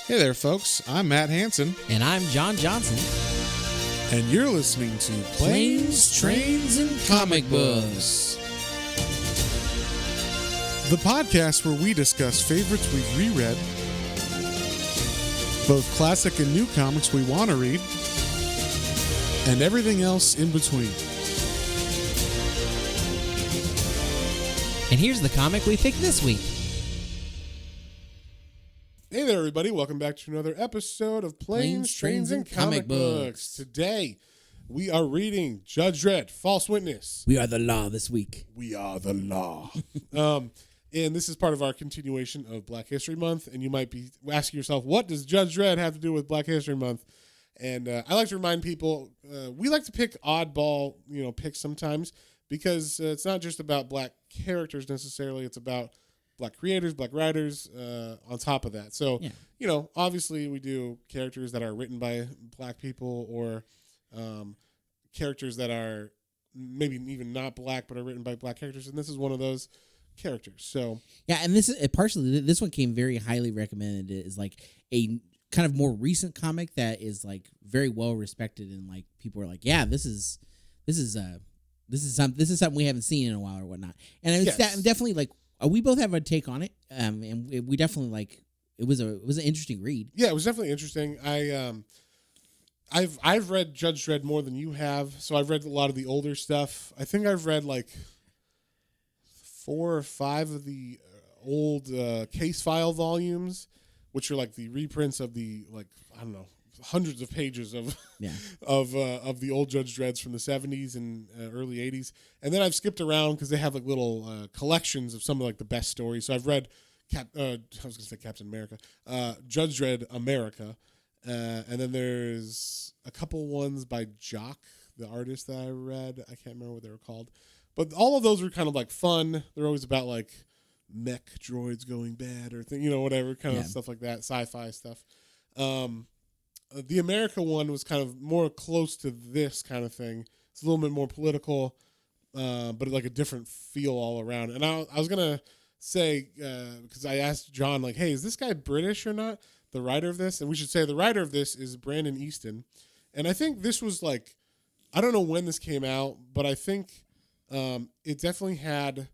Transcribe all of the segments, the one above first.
Hey there, folks. I'm Matt Hansen, And I'm John Johnson. and you're listening to Planes, Trains, and Comic Books. the podcast where we discuss favorites we've reread, both classic and new comics we want to read, and everything else in between. And here's the comic we picked this week. Hey there, everybody. Welcome back to another episode of Planes, Trains, and Comic Books. Today, we are reading Judge Dredd, False Witness. We are the law this week. We are the law. And this is part of our continuation of Black History Month. And you might be asking yourself, what does Judge Dredd have to do with Black History Month? And I like to remind people, we like to pick oddball, picks sometimes because it's not just about Black characters necessarily. It's about Black creators, Black writers on top of that. So, obviously we do characters that are written by Black people or characters that are maybe even not Black but are written by Black characters. And this is one of those characters. So yeah, and this is partially this one came very highly recommended. It is like a kind of more recent comic that is like very well respected, and like people are like, yeah, this is something we haven't seen in a while or whatnot. And it's definitely like we both have a take on it, and we definitely like it was an interesting read. Yeah, it was definitely interesting. I've read Judge Dredd more than you have, so I've read a lot of the older stuff. I think I've read like 4 or 5 of the old case file volumes, which are like the reprints of the hundreds of pages of of the old Judge Dredds from the 70s and early 80s. And then I've skipped around because they have like little collections of some of like the best stories. So I've read I was going to say Captain America, Judge Dredd America, and then there's a couple ones by Jock, the artist that I read. I can't remember what they were called. But all of those were kind of like fun. They're always about like mech droids going bad or whatever kind of stuff like that, sci-fi stuff. The America one was kind of more close to this kind of thing. It's a little bit more political, but like a different feel all around. And I was going to say, because I asked John, like, hey, is this guy British or not, the writer of this? And we should say the writer of this is Brandon Easton. And I think this was like, I don't know when this came out, but I think it definitely had,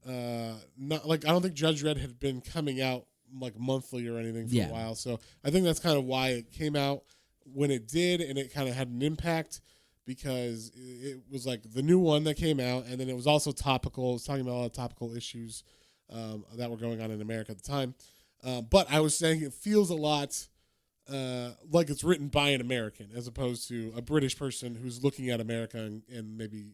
not like, I don't think Judge Dredd had been coming out like monthly or anything for a while. So I think that's kind of why it came out when it did, and it kind of had an impact because it was like the new one that came out, and then it was also topical. It was talking about a lot of topical issues that were going on in America at the time. But I was saying it feels a lot like it's written by an American as opposed to a British person who's looking at America and maybe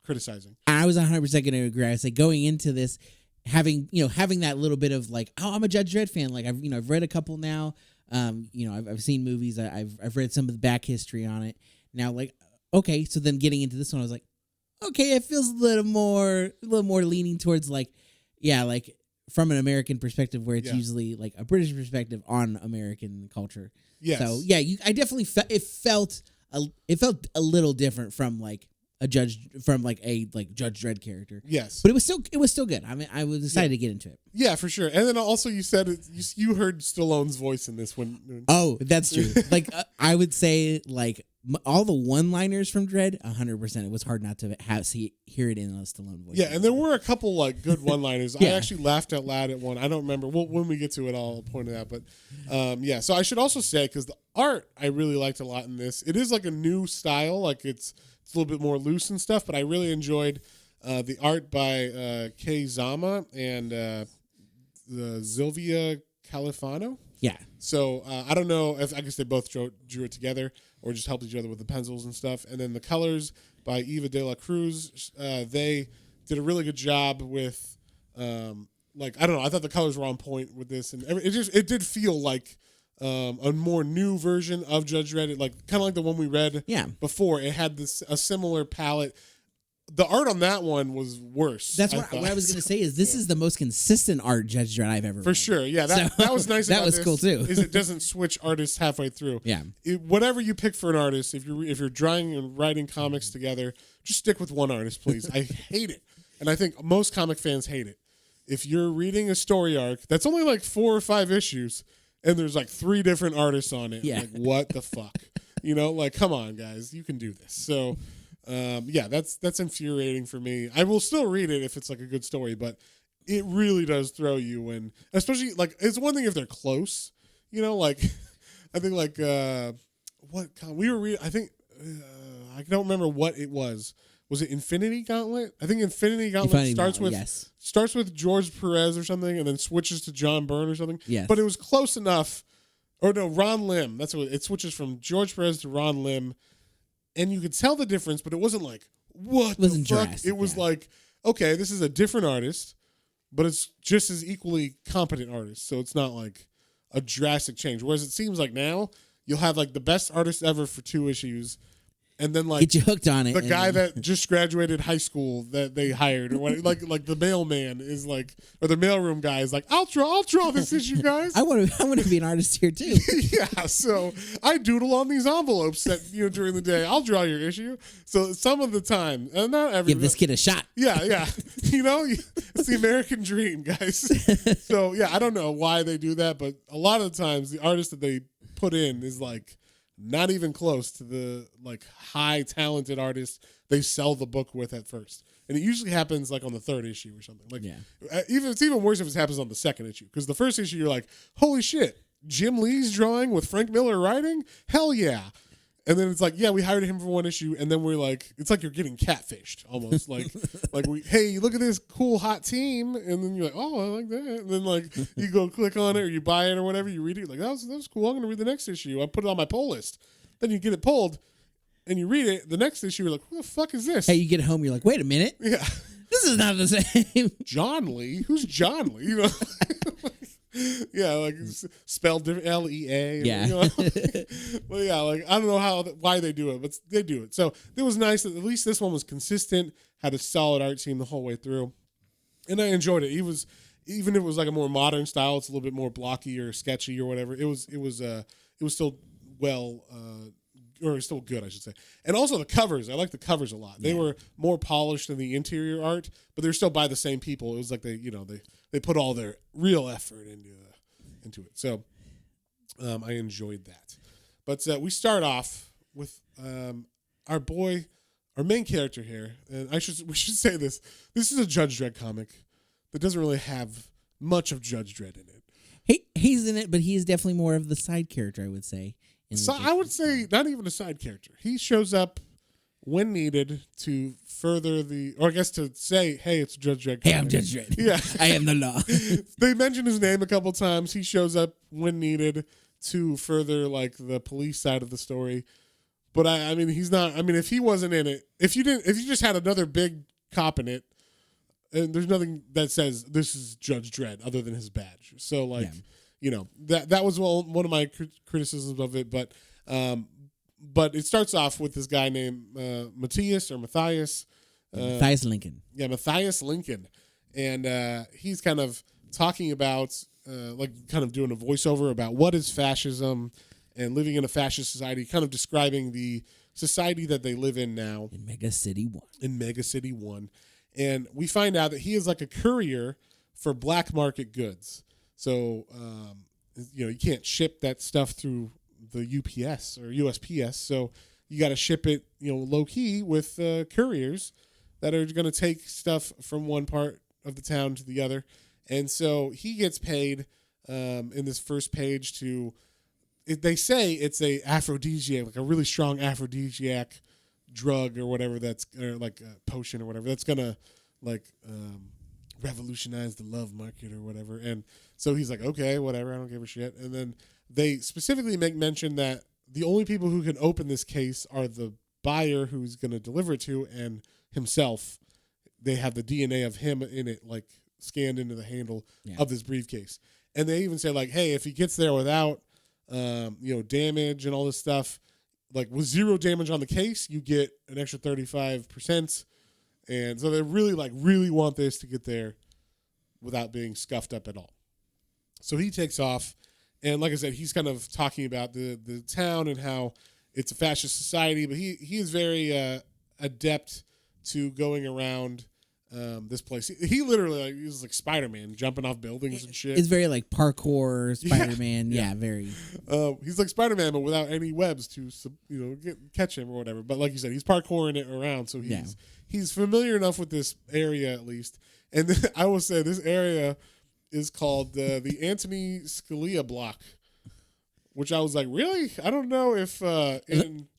criticizing. I was 100% going to agree. I say going into this, having that little bit of like, oh, I'm a Judge Dredd fan. Like I've read a couple now. I've seen movies. I've read some of the back history on it. Now, like, okay, so then getting into this one, I was like, okay, it feels a little more leaning towards like from an American perspective, where it's usually like a British perspective on American culture. Yes. So yeah, I definitely it felt a little different from like a Judge Dredd character. Yes, but it was still good. I mean, I was excited to get into it. Yeah, for sure. And then also you said you heard Stallone's voice in this one. Oh, that's true. Like I would say like all the one-liners from Dredd, 100%. It was hard not to hear it in a Stallone voice. Yeah, and there were a couple like good one-liners. I actually laughed out loud at one. I don't remember. When we get to it, I'll point it out. But so I should also say, because the art I really liked a lot in this. It is like a new style. Like it's a little bit more loose and stuff, but I really enjoyed the art by Kei Zama and the Silvia Califano. Yeah. So I don't know if I guess they both drew it together or just helped each other with the pencils and stuff. And then the colors by Eva de la Cruz. They did a really good job with I don't know. I thought the colors were on point with this, and it did feel like a more new version of Judge Dredd, like kind of like the one we read before. It had a similar palette. The art on that one was worse. That's what I was going to say. Is this is the most consistent art Judge Dredd I've ever read. For sure. Yeah, that was nice. That was cool too. Is it doesn't switch artists halfway through. Yeah. Whatever you pick for an artist, if you're drawing and writing comics together, just stick with one artist, please. I hate it, and I think most comic fans hate it. If you're reading a story arc that's only like 4 or 5 issues, and there's like 3 different artists on it. Yeah. Like, what the fuck? You know, like, come on, guys, you can do this. So, yeah, that's infuriating for me. I will still read it if it's like a good story, but it really does throw you when, especially like, it's one thing if they're close, you know, like, I think like, we were reading, I think, I don't remember what it was. Was it Infinity Gauntlet? I think Infinity Gauntlet starts with George Perez or something, and then switches to John Byrne or something. Yes. But it was close enough. Or no, Ron Lim. That's what it switches from George Perez to Ron Lim, and you could tell the difference. But it wasn't like what the fuck. Drastic, it was like, okay, this is a different artist, but it's just as equally competent artist. So it's not like a drastic change. Whereas it seems like now you'll have like the best artist ever for 2 issues. And then, like, get you hooked on it. The guy that just graduated high school that they hired, or what, like the mailman is like, or the mailroom guy is like, I'll draw this issue, guys. I want to be an artist here too. Yeah, so I doodle on these envelopes that during the day. I'll draw your issue. So some of the time, and not every. Give this kid a shot. Yeah. It's the American dream, guys. So yeah, I don't know why they do that, but a lot of the times the artist that they put in is like not even close to the like high talented artist they sell the book with at first, and it usually happens like on the 3rd issue or something. Like, it's even worse if it happens on the 2nd issue, because the 1st issue you're like, holy shit, Jim Lee's drawing with Frank Miller writing, hell yeah. And then it's like, yeah, we hired him for 1 issue, and then we're like, it's like you're getting catfished almost. like hey, look at this cool hot team, and then you're like, oh, I like that. And then like you go click on it or you buy it or whatever, you read it, like that was cool. I'm gonna read the next issue. I put it on my pull list. Then you get it pulled, and you read it. The next issue, you're like, who the fuck is this? Hey, you get home, you're like, wait a minute, yeah, this is not the same. John Lee, who's John Lee? You know. Yeah, like spelled different, Lea. Yeah. You know? Well, yeah, like I don't know why they do it, but they do it. So it was nice that at least this one was consistent, had a solid art team the whole way through, and I enjoyed it. Even if it was like a more modern style, it's a little bit more blocky or sketchy or whatever. It was still or still good, I should say. And also the covers, I like the covers a lot. They were more polished than the interior art, but they're still by the same people. It was like they put all their real effort into it. So I enjoyed that. But we start off with our main character here, and we should say this. This is a Judge Dredd comic that doesn't really have much of Judge Dredd in it. He's in it, but he's definitely more of the side character, I would say. So I would say not even a side character. He shows up when needed to further or I guess to say, hey, it's Judge Dredd. Hey, I'm Judge Dredd. Yeah. I am the law. They mention his name a couple times. He shows up when needed to further like the police side of the story. But I mean, he's not. I mean, if he wasn't in it, if you just had another big cop in it, and there's nothing that says this is Judge Dredd other than his badge. So like. Yeah. You know, that was one of my criticisms of it, but it starts off with this guy named Mathias. Mathias Lincoln. Yeah, Mathias Lincoln. And he's kind of talking about, kind of doing a voiceover about what is fascism and living in a fascist society, kind of describing the society that they live in now. In Mega City 1. And we find out that he is like a courier for black market goods. So, you can't ship that stuff through the UPS or USPS. So you got to ship it, low key with couriers that are going to take stuff from one part of the town to the other. And so he gets paid in this first page they say it's a aphrodisiac, like a really strong aphrodisiac drug or whatever or like a potion or whatever that's going to revolutionize the love market or whatever. And so he's like, okay, whatever, I don't give a shit. And then they specifically make mention that the only people who can open this case are the buyer who's going to deliver it to and himself. They have the DNA of him in it, like scanned into the handle of this briefcase. And they even say like, hey, if he gets there without, damage and all this stuff, like with 0 damage on the case, you get an extra 35%. And so they really want this to get there without being scuffed up at all. So he takes off, and like I said, he's kind of talking about the town and how it's a fascist society, but he is very adept to going around this place. He literally he's like Spider-Man jumping off buildings and shit. It's very like parkour Spider-Man. Yeah, very. He's like Spider-Man, but without any webs to catch him or whatever. But like you said, he's parkouring it around, so he's familiar enough with this area at least. And then I will say this area is called the Anthony Scalia block, which I was like, really? I don't know if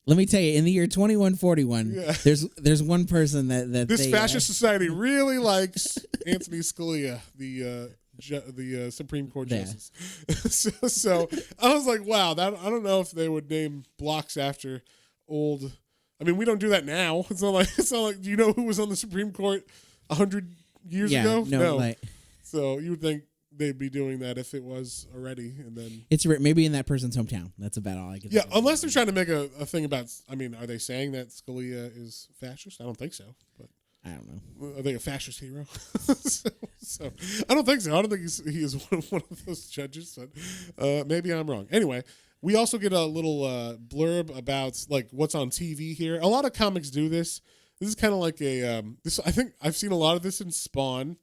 let me tell you, in the year 2141, there's one person that this fascist society really likes Anthony Scalia, the Supreme Court justice. so I was like, wow, I don't know if they would name blocks after old. I mean, we don't do that now. It's not like do you know who was on the Supreme Court 100 years ago? No. Like, so you would think they'd be doing that if it was already, and then it's maybe in that person's hometown. That's about all I can. Yeah, unless they're trying to make a thing about. I mean, are they saying that Scalia is fascist? I don't think so. But I don't know. Are they a fascist hero? so I don't think so. I don't think he is one of those judges. But maybe I'm wrong. Anyway, we also get a little blurb about like what's on TV here. A lot of comics do this. This is kind of like a this. I think I've seen a lot of this in Spawn.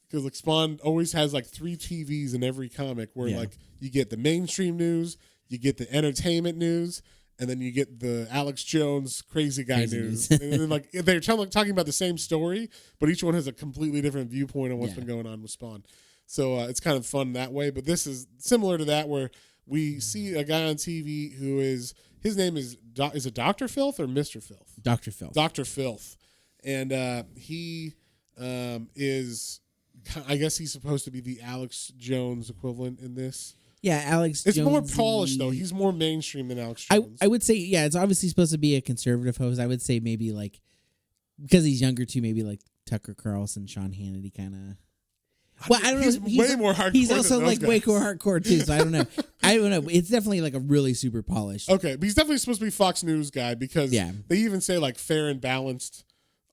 Because like Spawn always has like 3 TVs in every comic where like you get the mainstream news, you get the entertainment news, and then you get the Alex Jones crazy guy news. And then like they're talking about the same story, but each one has a completely different viewpoint on what's been going on with Spawn. So it's kind of fun that way. But this is similar to that where we see a guy on TV who his name is it Dr. Filth or Mr. Filth? Dr. Filth. Dr. Filth. And he is... I guess he's supposed to be the Alex Jones equivalent in this. Yeah, Alex It's Jones. more polished, though. He's more mainstream than Alex Jones. I would say, yeah, it's obviously supposed to be a conservative host. I would say maybe like, because he's younger too, maybe like Tucker Carlson, Sean Hannity kind of. Well, I don't know. He's way more hardcore. He's also than those like way guys. more hardcore too. So I don't know. I don't know. It's definitely like a really super polished. Okay, but he's definitely supposed to be Fox News guy because they even say like fair and balanced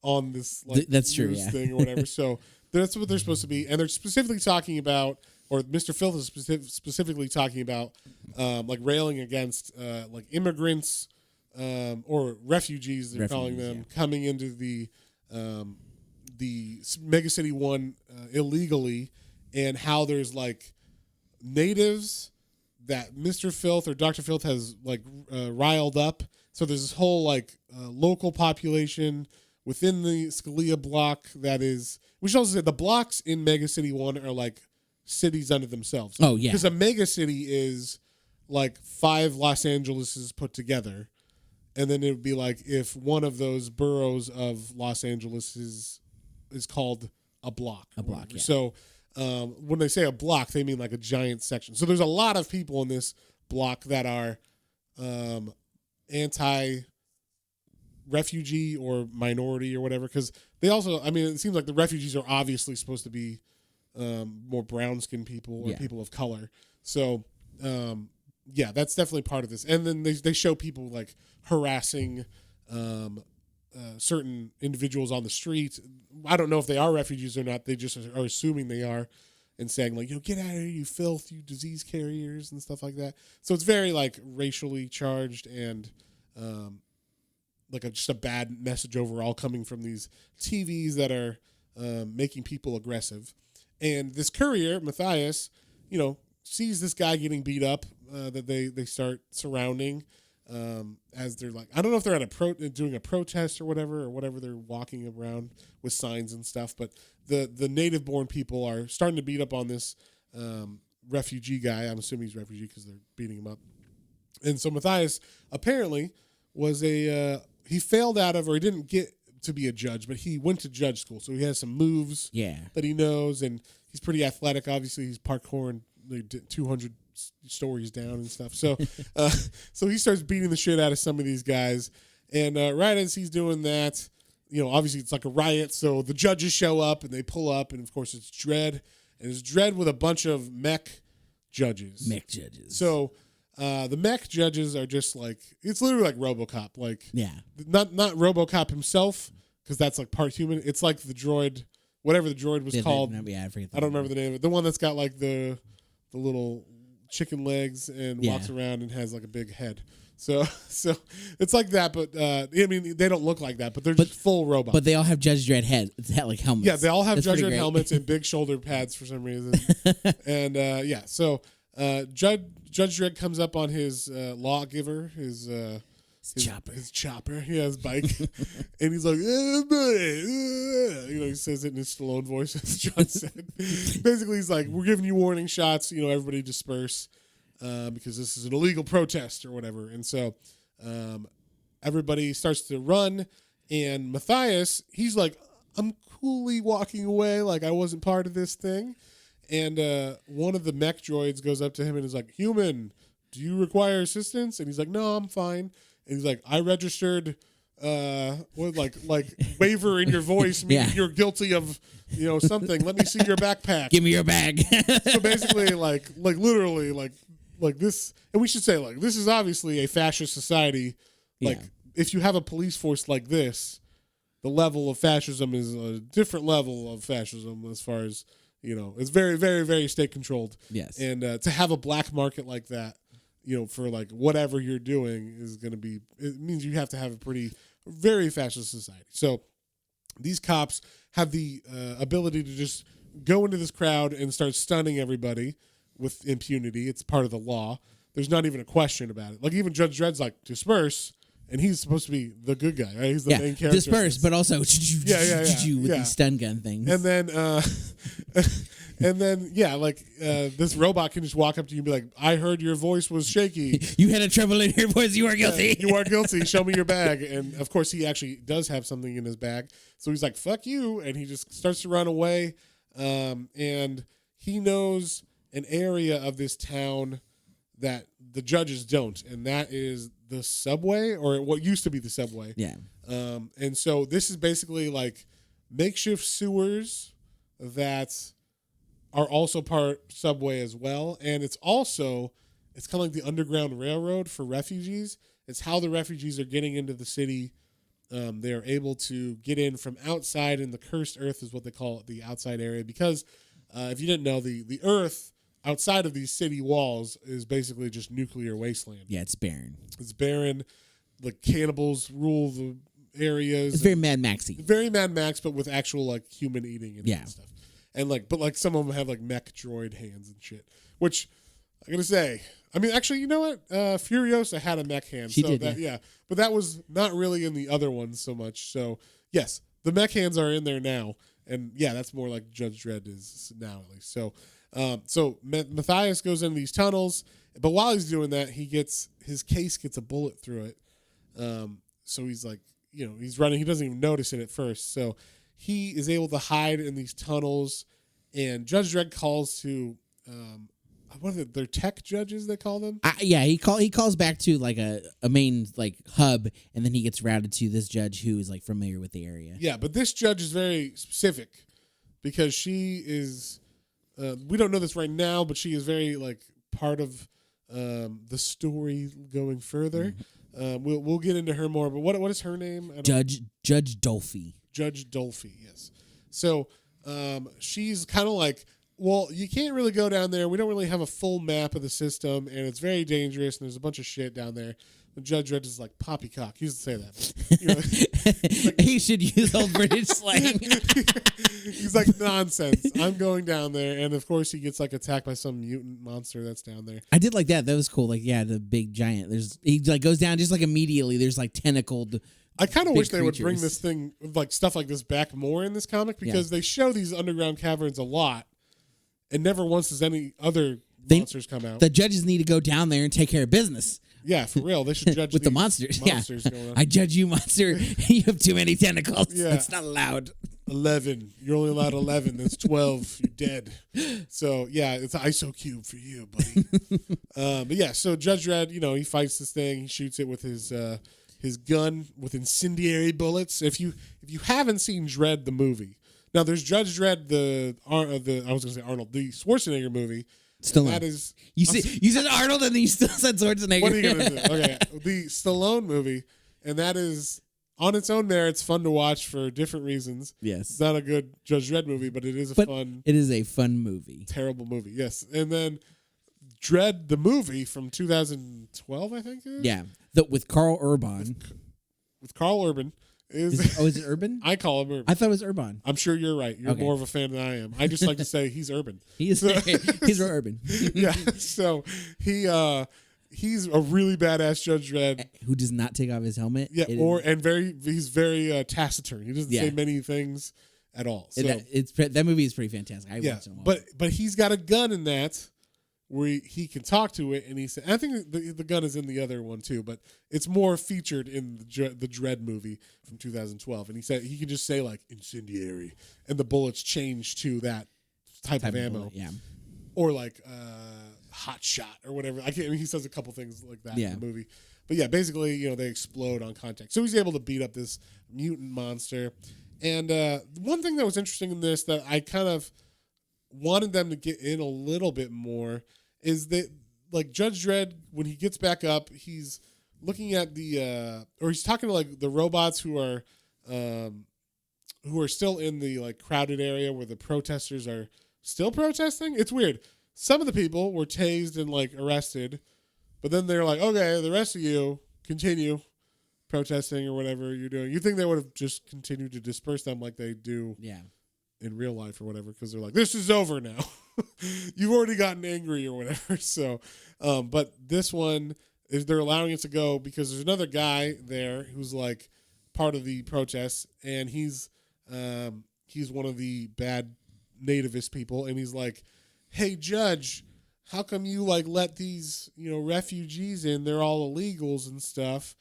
on this like that's true, news thing or whatever. So that's what they're supposed to be, and they're specifically talking about, or Mr. Filth is specifically talking about, like railing against like immigrants or refugees. They're calling them coming into the Mega City 1 illegally, and how there's like natives that Mr. Filth or Dr. Filth has like riled up. So there's this whole like local population within the Scalia block that is. We should also say the blocks in Mega City 1 are like cities unto themselves. Oh, yeah. Because a mega city is like 5 Los Angeleses put together. And then it would be like if one of those boroughs of Los Angeles is called a block. A block, yeah. So when they say a block, they mean like a giant section. So there's a lot of people in this block that are anti-refugee or minority or whatever, because they also, I mean, it seems like the refugees are obviously supposed to be more brown-skinned people or people of color. So, yeah, that's definitely part of this. And then they show people like harassing certain individuals on the street. I don't know if they are refugees or not. They just are assuming they are, and saying like, get out of here, you filth, you disease carriers and stuff like that. So it's very like racially charged and like just a bad message overall coming from these TVs that are making people aggressive. And this courier, Mathias, sees this guy getting beat up that they start surrounding as they're like, I don't know if they're at doing a protest or whatever they're walking around with signs and stuff, but the native-born people are starting to beat up on this refugee guy. I'm assuming he's refugee because they're beating him up. And so Mathias apparently was he failed out of, or he didn't get to be a judge, but he went to judge school. So he has some moves that he knows, and he's pretty athletic. Obviously, he's parkouring 200 stories down and stuff. So so he starts beating the shit out of some of these guys. And right as he's doing that, obviously it's like a riot. So the judges show up, and they pull up, and of course it's Dredd. And it's Dredd with a bunch of mech judges. So the mech judges are just like, it's literally like RoboCop. Like, not RoboCop himself, because that's like part human. It's like the droid, whatever the droid was called. I forget. I don't remember the name of it. The one that's got like the little chicken legs and Yeah. walks around and has like a big head. So it's like that, but I mean they don't look like that, but they're just full robots. But they all have Judge Dredd head, like helmets. Yeah, they all have That's Judge pretty Dredd great. helmets and big shoulder pads for some reason. And so Judge Dredd comes up on his lawgiver, his chopper. his chopper, his bike, and he's like, buddy. He says it in his Stallone voice, as John said. Basically, he's like, we're giving you warning shots. Everybody disperse because this is an illegal protest or whatever. And so everybody starts to run, and Mathias, he's like, I'm coolly walking away like I wasn't part of this thing. And one of the mech droids goes up to him and is like, human, do you require assistance? And he's like, no, I'm fine. And he's like, I registered like waver in your voice, meaning you're guilty of something. Let me see your backpack. Give me your bag. So basically, like literally, like this, and we should say, like, this is obviously a fascist society. Like, if you have a police force like this, the level of fascism is a different level of fascism as far as it's very, very, very state controlled. Yes, and to have a black market like that, for like whatever you're doing is going to be, it means you have to have a very fascist society. So these cops have the ability to just go into this crowd and start stunning everybody with impunity. It's part of the law. There's not even a question about it. Like even Judge Dredd's like, disperse. And he's supposed to be the good guy, right? He's the main character. Disperse, but also with these stun gun things. And then this robot can just walk up to you and be like, I heard your voice was shaky. You had a trouble in your voice. You are guilty. You are guilty. Show me your bag. And, of course, he actually does have something in his bag. So he's like, fuck you. And he just starts to run away. And he knows an area of this town that the judges don't. And that is the subway, or what used to be the subway. Yeah. And so this is basically like makeshift sewers that are also part subway as well. And it's kind of like the Underground Railroad for refugees. It's how the refugees are getting into the city. They are able to get in from outside, and the cursed earth is what they call it, the outside area. Because if you didn't know, the earth outside of these city walls is basically just nuclear wasteland. Yeah, it's barren. It's barren. The cannibals rule the areas. It's very Mad Maxy. Very Mad Max, but with actual like human eating and stuff. And but some of them have like mech droid hands and shit. Which I gotta say, I mean, actually, you know what? Furiosa had a mech hand. She did. Yeah, but that was not really in the other ones so much. So yes, the mech hands are in there now, and yeah, that's more like Judge Dredd is now at least. So Mathias goes into these tunnels, but while he's doing that, his case gets a bullet through it. So he's like, he's running. He doesn't even notice it at first. So he is able to hide in these tunnels, and Judge Dredd calls to, what are they're tech judges, they call them? He calls back to like a main like hub, and then he gets routed to this judge who is like familiar with the area. Yeah, but this judge is very specific because she is. We don't know this right now, but she is very like part of the story going further. Mm-hmm. We'll get into her more, but what is her name? Judge Dolphy. Judge Dolphy, yes. So she's kind of like, well, you can't really go down there. We don't really have a full map of the system, and it's very dangerous, and there's a bunch of shit down there. And Judge Dredd is like poppycock. He used to say that. Like, he should use old British slang. He's like, nonsense. I'm going down there, and of course he gets like attacked by some mutant monster that's down there. I did like that. That was cool. Like, yeah, the big giant. He like goes down just like immediately. There's like tentacled. I kind of wish they creatures. would bring this thing, like stuff like this, back more in this comic because they show these underground caverns a lot, and never once does any other monsters come out. The judges need to go down there and take care of business. Yeah, for real. They should judge with the monsters. Yeah, I judge you, monster. You have too many tentacles. Yeah. That's not allowed. 11. You're only allowed 11. That's 12. You're dead. So yeah, it's an ISO cube for you, buddy. But yeah, so Judge Dredd, he fights this thing. He shoots it with his gun with incendiary bullets. If you haven't seen Dredd the movie, now there's Judge Dredd the Schwarzenegger movie. Stallone. That is, you said Arnold and then you still said Schwarzenegger. What are you gonna do? Okay, the Stallone movie, and that is on its own merits fun to watch for different reasons. Yes, it's not a good Judge Dredd movie, but it is a fun. It is a fun movie. Terrible movie, yes. And then Dredd the movie from 2012, I think it is. Yeah, with Carl Urban. With Carl Urban. Is it Urban? I call him Urban. I thought it was Urban. I'm sure you're right. You're more of a fan than I am. I just like to say he's Urban. He's real Urban. Yeah. So he's a really badass Judge Dredd who does not take off his helmet. Yeah, he's very taciturn. He doesn't say many things at all. So that movie is pretty fantastic. I watched it. But he's got a gun in that where he can talk to it, and he said, I think the gun is in the other one too, but it's more featured in the Dredd movie from 2012. And he said he can just say like incendiary, and the bullets change to that type of ammo, bullet, or like hot shot or whatever. He says a couple things like that in the movie. But yeah, basically, they explode on contact. So he's able to beat up this mutant monster. And one thing that was interesting in this that I kind of wanted them to get in a little bit more is that, like, Judge Dredd, when he gets back up, he's looking at or he's talking to like the robots who are still in the like crowded area where the protesters are still protesting. It's weird. Some of the people were tased and like arrested, but then they're like, okay, the rest of you continue protesting or whatever you're doing. You think they would have just continued to disperse them like they do in real life or whatever, because they're like, this is over now. You've already gotten angry or whatever. So, but this one is they're allowing it to go because there's another guy there who's like part of the protests, and he's one of the bad nativist people, and he's like, hey, Judge, how come you like let these refugees in? They're all illegals and stuff.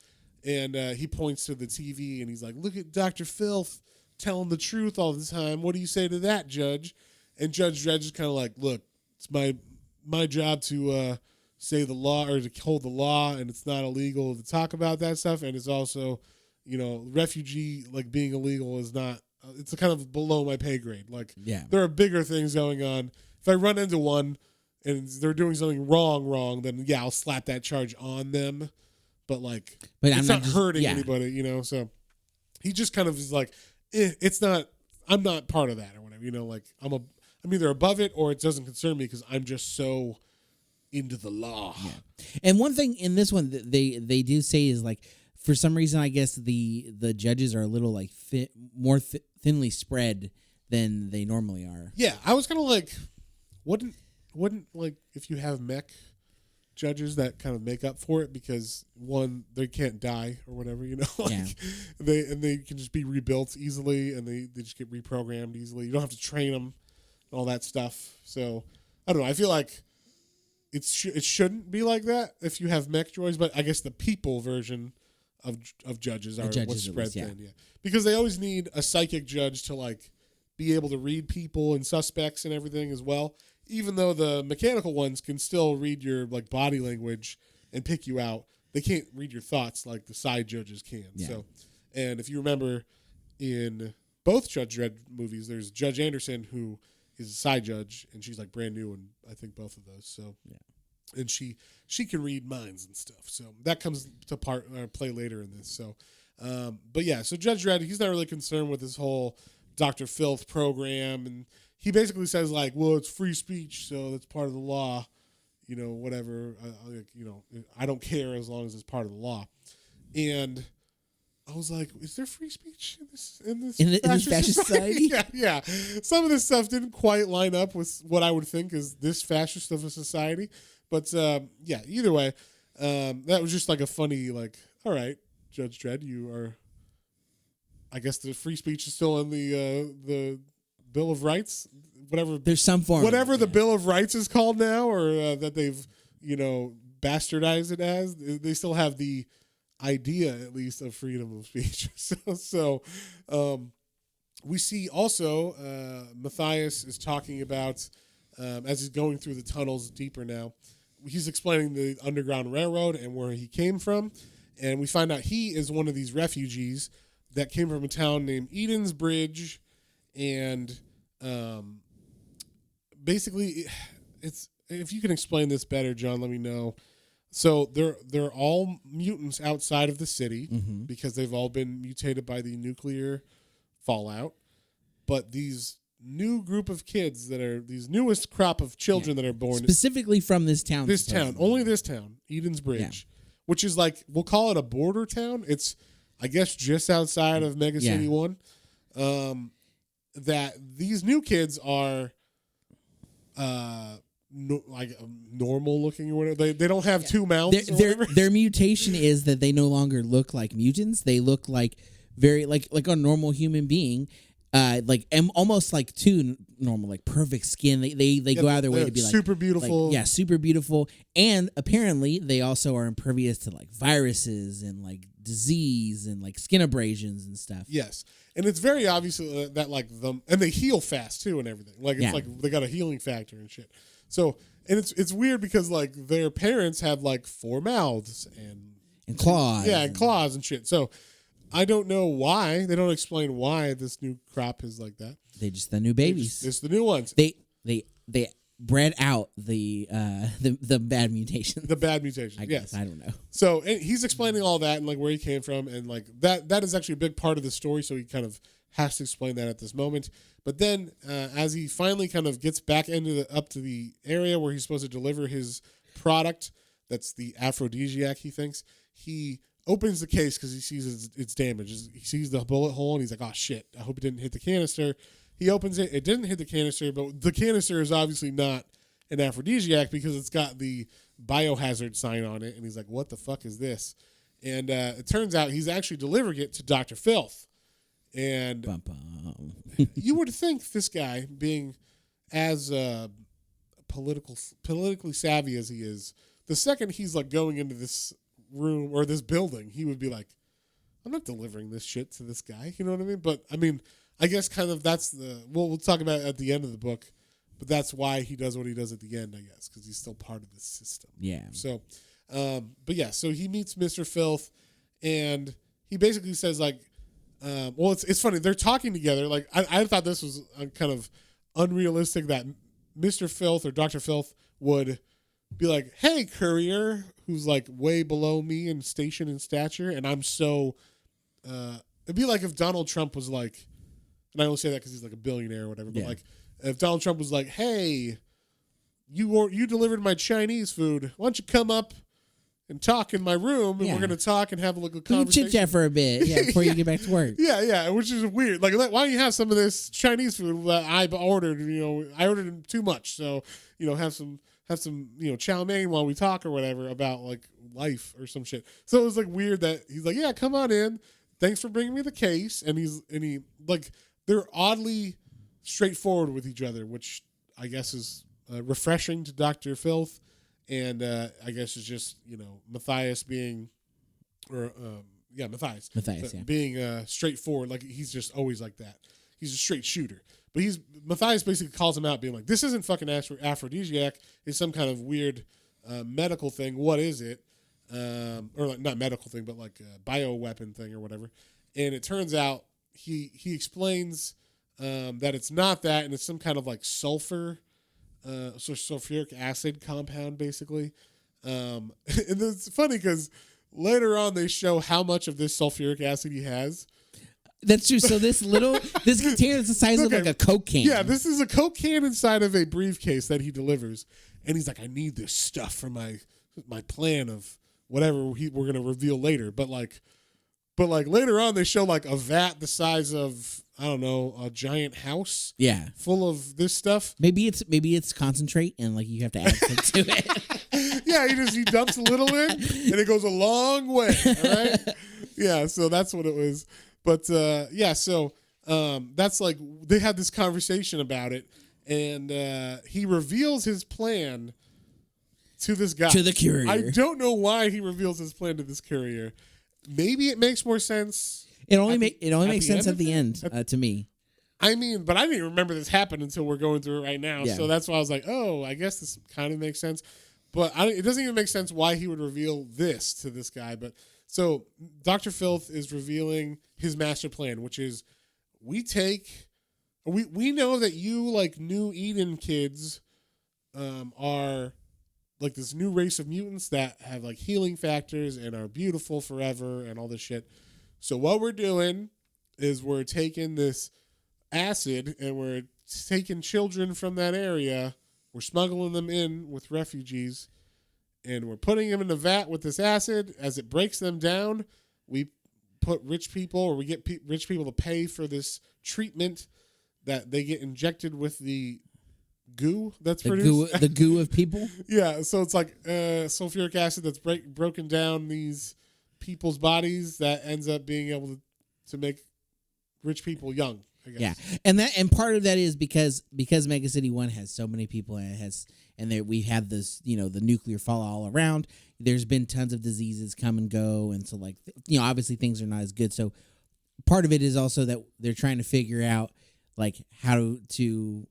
And he points to the TV and he's like, look at Dr. Filth telling the truth all the time. What do you say to that, Judge? And Judge Dredd is kind of like, look, it's my job to say the law or to hold the law, and it's not illegal to talk about that stuff. And it's also, refugee like being illegal is not. It's kind of below my pay grade. Like, there are bigger things going on. If I run into one and they're doing something wrong, then I'll slap that charge on them. But it's not hurting anybody, So he just kind of is like, it's not. I'm not part of that or whatever, Like I'm either above it or it doesn't concern me because I'm just so into the law. Yeah. And one thing in this one that they do say is like, for some reason, I guess the judges are a little like more thinly spread than they normally are. Yeah, I was kind of like, wouldn't like if you have mech judges that kind of make up for it, because one, they can't die or whatever, they can just be rebuilt easily, and they just get reprogrammed easily. You don't have to train them and all that stuff. So I don't know. I feel like it shouldn't be like that if you have mech droids, but I guess the people version of judges are what's spread thin, because they always need a psychic judge to like be able to read people and suspects and everything as well. Even though the mechanical ones can still read your like body language and pick you out, they can't read your thoughts like the side judges can. Yeah. So, and if you remember in both Judge Dredd movies, there's Judge Anderson, who is a side judge, and she's like brand new in I think both of those. So, and she can read minds and stuff. So that comes to play later in this. So, but yeah, so Judge Dredd, he's not really concerned with this whole Dr. Filth program, and he basically says like, well, it's free speech, so that's part of the law, whatever. I don't care as long as it's part of the law. And I was like, is there free speech in this fascist society? Yeah. Some of this stuff didn't quite line up with what I would think is this fascist of a society. But either way, that was just like a funny, like, all right, Judge Dredd, you are, I guess the free speech is still in the Bill of Rights, whatever. There's some form. Whatever the Bill of Rights is called now, or that they've, bastardized it as. They still have the idea, at least, of freedom of speech. So we see also Mathias is talking about, as he's going through the tunnels deeper now, he's explaining the Underground Railroad and where he came from. And we find out he is one of these refugees that came from a town named Eden's Bridge. And basically, it's, if you can explain this better, John, let me know. So they're all mutants outside of the city because they've all been mutated by the nuclear fallout. But these new group of kids that are these newest crop of children that are born specifically from this town. Only this town, Eden's Bridge, which is like, we'll call it a border town. It's, I guess, just outside of Mega City 1. That these new kids are normal looking or whatever. They don't have two mouths. Their mutation is that they no longer look like mutants. They look like very like a normal human being. Almost like too normal, like perfect skin. They go out of their way to be like super beautiful. Like, super beautiful. And apparently they also are impervious to like viruses and like disease and like skin abrasions and stuff. Yes. And it's very obvious that like them, and they heal fast too and everything. Like it's like they got a healing factor and shit. So, and it's weird because like their parents have like 4 mouths and claws. Yeah, and claws and shit. So I don't know why. They don't explain why this new crop is like that. They just the new babies. It's the new ones. They bred out the bad mutation. The bad mutation. I guess. I don't know. So and he's explaining all that and like where he came from and like that is actually a big part of the story. So he kind of has to explain that at this moment. But then as he finally kind of gets back up to the area where he's supposed to deliver his product, that's the aphrodisiac. He thinks he opens the case because he sees it's damaged. He sees the bullet hole and he's like, oh shit, I hope it didn't hit the canister. He opens it. It didn't hit the canister, but the canister is obviously not an aphrodisiac because it's got the biohazard sign on it. And he's like, what the fuck is this? And it turns out he's actually delivering it to Dr. Filth. And you would think this guy, being as politically savvy as he is, the second he's like going into this room or this building, he would be like, I'm not delivering this shit to this guy. You know what I mean? But I mean, I guess kind of that's we'll talk about it at the end of the book, but that's why he does what he does at the end, I guess, because he's still part of this system. Yeah. So, but yeah, so he meets Mr. Filth and he basically says like, well, it's funny. They're talking together. Like I thought this was kind of unrealistic that Mr. Filth or Dr. Filth would be like, hey, courier, who's like way below me in station and stature. And I'm so, it'd be like if Donald Trump was like, and I only say that because he's like a billionaire or whatever, but like if Donald Trump was like, hey, you delivered my Chinese food. Why don't you come up and talk in my room and we're going to talk and have a little conversation. We can chit-chat for a bit before you get back to work. Yeah, which is weird. Like, why don't you have some of this Chinese food that I ordered? I ordered too much. So, have some chow mein while we talk or whatever about like life or some shit. So it was like weird that he's like, yeah, come on in. Thanks for bringing me the case. And he like, they're oddly straightforward with each other, which I guess is refreshing to Dr. Filth. And I guess it's just, Mathias being, Mathias. Matthias, being straightforward. Like, he's just always like that. He's a straight shooter. But Mathias basically calls him out, being like, this isn't fucking aphrodisiac. It's some kind of weird medical thing. What is it? Or like, not medical thing, but like a bioweapon thing or whatever. And it turns out he explains that it's not that, and it's some kind of like sulfuric acid compound, basically. And it's funny because later on they show how much of this sulfuric acid he has. That's true. So this container is the size of like a Coke can. Yeah, this is a Coke can inside of a briefcase that he delivers. And he's like, I need this stuff for my plan of whatever we're going to reveal later. But later on they show like a vat the size of, I don't know, a giant house. Yeah. Full of this stuff. Maybe it's concentrate and like you have to add something to it. Yeah, he dumps a little in and it goes a long way. All right. Yeah, so that's what it was. But so that's like they had this conversation about it, and he reveals his plan to this guy. To the courier. I don't know why he reveals his plan to this courier. Maybe it makes more sense. It only makes sense at the end to me. I mean, but I didn't remember this happened until we're going through it right now. Yeah. So that's why I was like, oh, I guess this kind of makes sense. But it doesn't even make sense why he would reveal this to this guy. But so Dr. Filth is revealing his master plan, which is we know that you like New Eden kids are like this new race of mutants that have like healing factors and are beautiful forever and all this shit. So what we're doing is we're taking this acid and we're taking children from that area. We're smuggling them in with refugees, and we're putting them in a vat with this acid. As it breaks them down, we put rich people, or we get rich people to pay for this treatment that they get injected with the goo that's produced. The goo of people? Yeah, so it's like sulfuric acid that's broken down these people's bodies that ends up being able to make rich people young, I guess. Yeah, and part of that is because Mega City 1 has so many people, and we have this, the nuclear fallout all around. There's been tons of diseases come and go, and so obviously things are not as good. So part of it is also that they're trying to figure out how to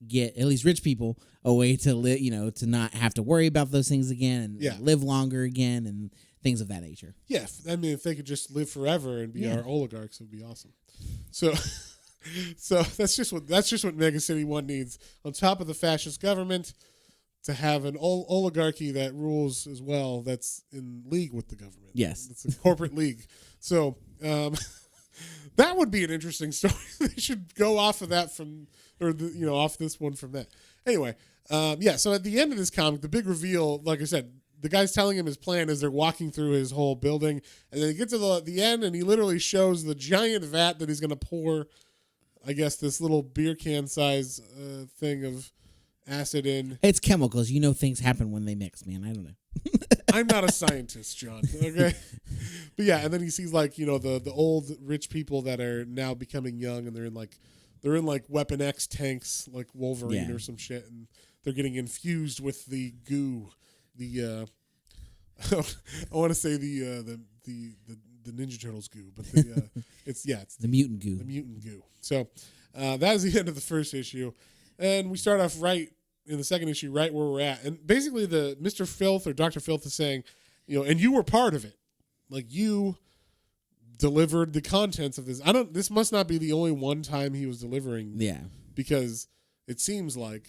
get at least rich people a way to live, to not have to worry about those things again and live longer again and things of that nature. Yeah, I mean, if they could just live forever and be our oligarchs, it would be awesome. So, that's just what Mega City 1 needs. On top of the fascist government, to have an oligarchy that rules as well, that's in league with the government. Yes, it's a corporate league. So, that would be an interesting story. They should go off of that off this one from that. Anyway, so at the end of this comic, the big reveal, like I said, the guy's telling him his plan as they're walking through his whole building, and then he gets to the end, and he literally shows the giant vat that he's going to pour, I guess, this little beer can size thing of acid in. It's chemicals. Things happen when they mix, man. I don't know. I'm not a scientist, John. Okay, but yeah, and then he sees the old rich people that are now becoming young, and they're in Weapon X tanks like Wolverine or some shit, and they're getting infused with the goo. I want to say the Ninja Turtles goo, but it's the mutant goo. The mutant goo. So that is the end of the first issue, and we start off right in the second issue, right where we're at, and basically the Mr. Filth or Dr. Filth is saying, and you were part of it, you delivered the contents of this. This must not be the only one time he was delivering. Yeah, because it seems like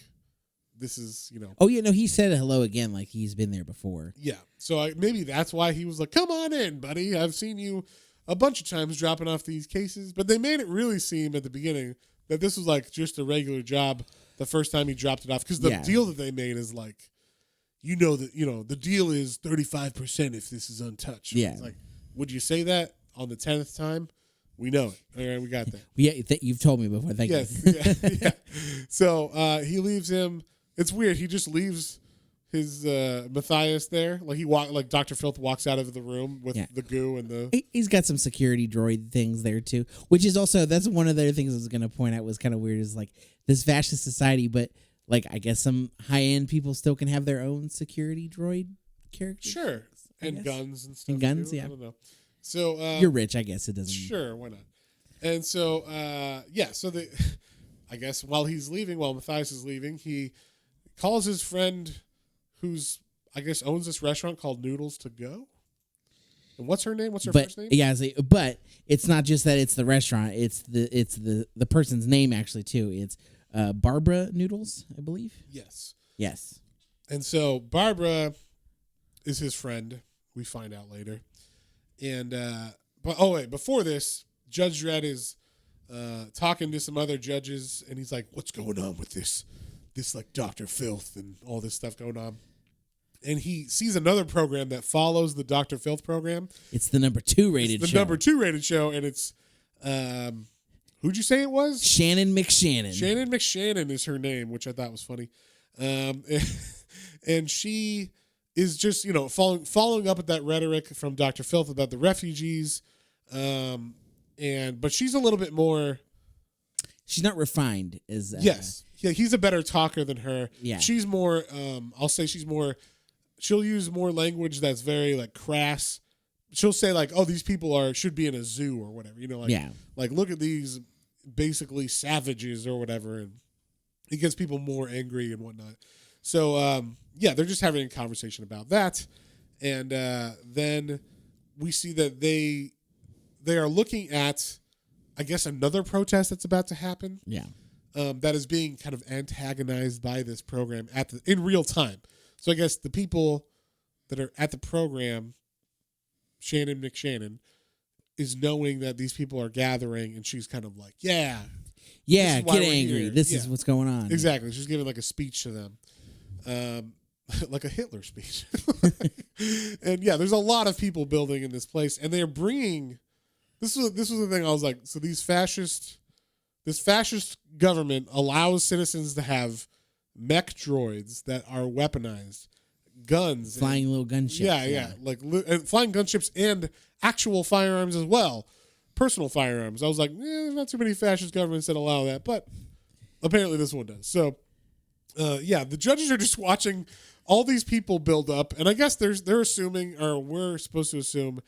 this is, Oh, yeah, no, he said hello again like he's been there before. Yeah. So maybe that's why he was like, come on in, buddy. I've seen you a bunch of times dropping off these cases. But they made it really seem at the beginning that this was just a regular job the first time he dropped it off. Because the deal that they made is that, the deal is 35% if this is untouched. Yeah. It's would you say that on the 10th time? We know it. All right, we got that. Yeah, you've told me before. Thank you. Yeah. So he leaves him. It's weird. He just leaves his Mathias there. Dr. Filth walks out of the room with the goo and the. He's got some security droid things there too, which is also that's one of the other things I was going to point out was kind of weird is this fascist society, but I guess some high end people still can have their own security droid characters. Sure, and guns and stuff. And guns, too. yeah. I don't know. So you're rich, I guess it doesn't. Sure, why not? And so so I guess while Mathias is leaving, he calls his friend who's I guess owns this restaurant called Noodles to Go. And what's her name? What's her first name? Yeah, but it's not just that it's the restaurant. It's the person's name actually too. It's Barbara Noodles, I believe. Yes. And so Barbara is his friend. We find out later. And before this, Judge Dredd is talking to some other judges, and he's like, "What's going on with this Dr. Filth and all this stuff going on?" And he sees another program that follows the Dr. Filth program. It's the number 2 rated show. Number 2 rated show, and it's who'd you say it was? Shannon McShannon. Shannon McShannon is her name, which I thought was funny. And she is just following up with that rhetoric from Dr. Filth about the refugees, but she's a little bit more. She's not refined as yes, yeah. He's a better talker than her. Yeah, she's more. I'll say she's more. She'll use more language that's very crass. She'll say "Oh, these people should be in a zoo or whatever." Look at these basically savages or whatever, and it gets people more angry and whatnot. So they're just having a conversation about that, and then we see that they are looking at, I guess, another protest that's about to happen. Yeah, that is being kind of antagonized by this program in real time. So I guess the people that are at the program, Shannon McShannon, is knowing that these people are gathering, and she's kind of like, yeah. Yeah, why get we're angry. here. This Yeah. is what's going on. Exactly. She's giving like a speech to them. Like a Hitler speech. And yeah, there's a lot of people building in this place, and they're bringing. This was the thing. I was like, so this fascist government allows citizens to have mech droids that are weaponized, guns, Flying little gunships. Yeah. Like and flying gunships and actual firearms as well, personal firearms. I was like, there's not too many fascist governments that allow that, but apparently this one does. So, the judges are just watching all these people build up, and I guess they're assuming, or we're supposed to assume,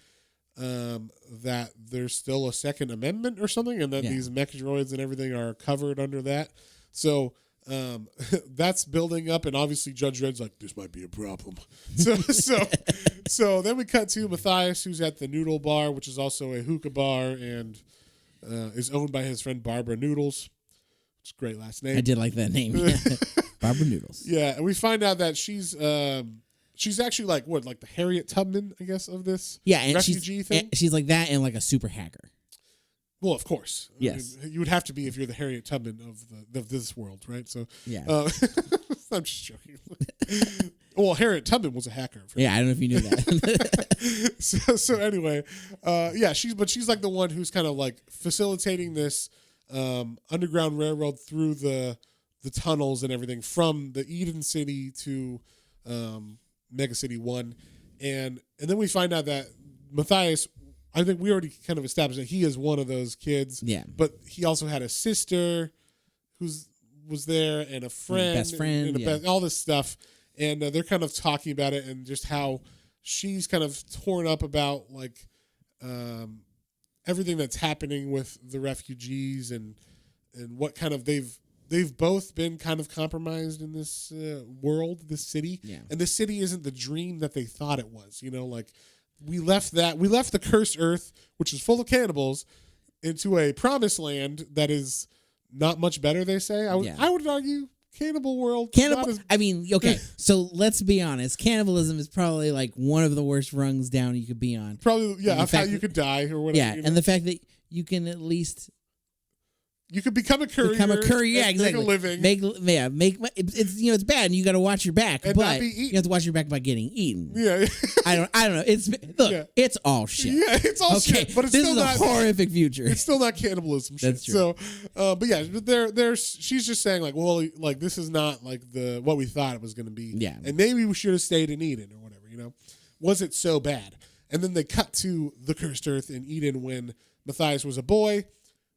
that there's still a Second Amendment or something, and that these mech droids and everything are covered under that. So that's building up, and obviously Judge Dredd's like, this might be a problem. So then we cut to Mathias, who's at the Noodle Bar, which is also a hookah bar, and is owned by his friend Barbara Noodles. Which is a great last name. I did like that name. Barbara Noodles. Yeah, and we find out that she's actually like the Harriet Tubman, I guess, of this and refugee thing. She's like that and like a super hacker. Well, of course. Yes. I mean, you would have to be if you're the Harriet Tubman of this world, right? So yeah. I'm just joking. Well, Harriet Tubman was a hacker. Yeah, I don't know if you knew that. so anyway, she's like the one who's kind of like facilitating this underground railroad through the tunnels and everything from the Eden City to Mega City 1. And then we find out that Mathias, I think we already kind of established that he is one of those kids. Yeah. But he also had a sister was there, and a friend. Best friend. And all this stuff. And they're kind of talking about it and just how she's kind of torn up about like everything that's happening with the refugees and what kind of they've both been kind of compromised in this world, this city. Yeah. And this city isn't the dream that they thought it was. You know, like we left the cursed earth, which is full of cannibals, into a promised land that is not much better, they say. I would argue cannibal world. Okay, so let's be honest. Cannibalism is probably like one of the worst rungs down you could be on. Probably, yeah, of how you could die or whatever. Yeah, and the fact that you can at least you could become a courier. Yeah, exactly. Make a living. It's it's bad, and you got to watch your back, and but not be eaten. you have to watch your back by getting eaten. Yeah, I don't know. It's all shit. Yeah, it's all shit. But it's this still is not a horrific future. It's still not cannibalism shit. That's true. So, but yeah, she's just saying like, well, like this is not like what we thought it was going to be. Yeah, and maybe we should have stayed in Eden or whatever. You know, was it so bad? And then they cut to the cursed earth in Eden when Mathias was a boy.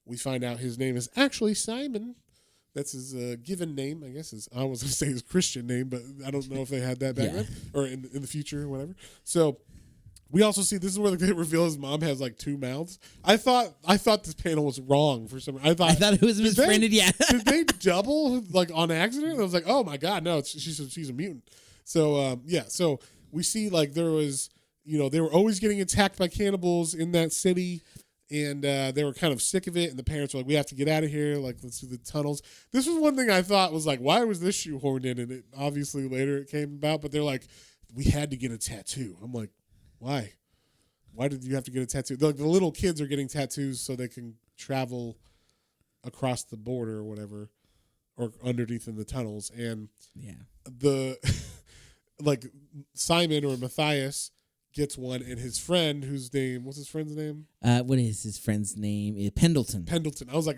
We find out his name is actually Simon. That's his given name, I guess. I was going to say his Christian name, but I don't know if they had that back then or in the future or whatever. So we also see this is where they reveal his mom has like two mouths. I thought this panel was wrong for some reason. I thought it was misprinted. Yeah, did they double like on accident? I was like, oh my god, no, she's a mutant. So so we see like there was they were always getting attacked by cannibals in that city. And they were kind of sick of it, and the parents were like, we have to get out of here, like, let's do the tunnels. This was one thing I thought was like, why was this shoehorned in? And it obviously later it came about, but they're like, we had to get a tattoo. I'm like, why? Why did you have to get a tattoo? Like, the little kids are getting tattoos so they can travel across the border or whatever, or underneath in the tunnels. And the, like, Simon or Mathias gets one, and his friend, what's his friend's name? What is his friend's name? Pendleton. Pendleton. I was like,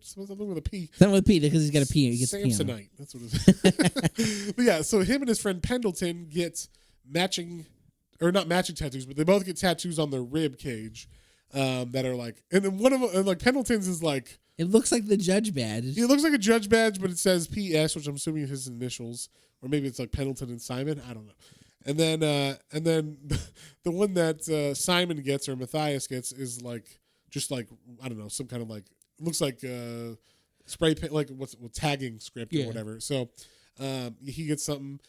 something with a P. Something with P, because he's got a P. He gets Samsonite. That's what it is. But yeah, so him and his friend Pendleton get not matching tattoos, but they both get tattoos on their rib cage that are like, and then one of them, like Pendleton's is like, it looks like the judge badge. It looks like a judge badge, but it says PS, which I'm assuming is his initials, or maybe it's like Pendleton and Simon. I don't know. And then the one that Simon gets or Mathias gets is like just like I don't know, some kind of like looks like spray paint, like what's tagging script or whatever. So he gets something,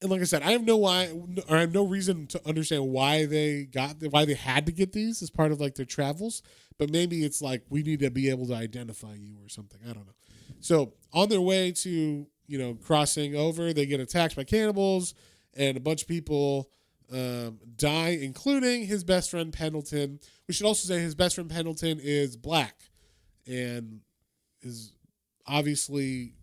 and like I said, I have no reason to understand why they had to get these as part of like their travels. But maybe it's like we need to be able to identify you or something. I don't know. So on their way to crossing over, they get attacked by cannibals. And a bunch of people die, including his best friend Pendleton. We should also say his best friend Pendleton is black, and is obviously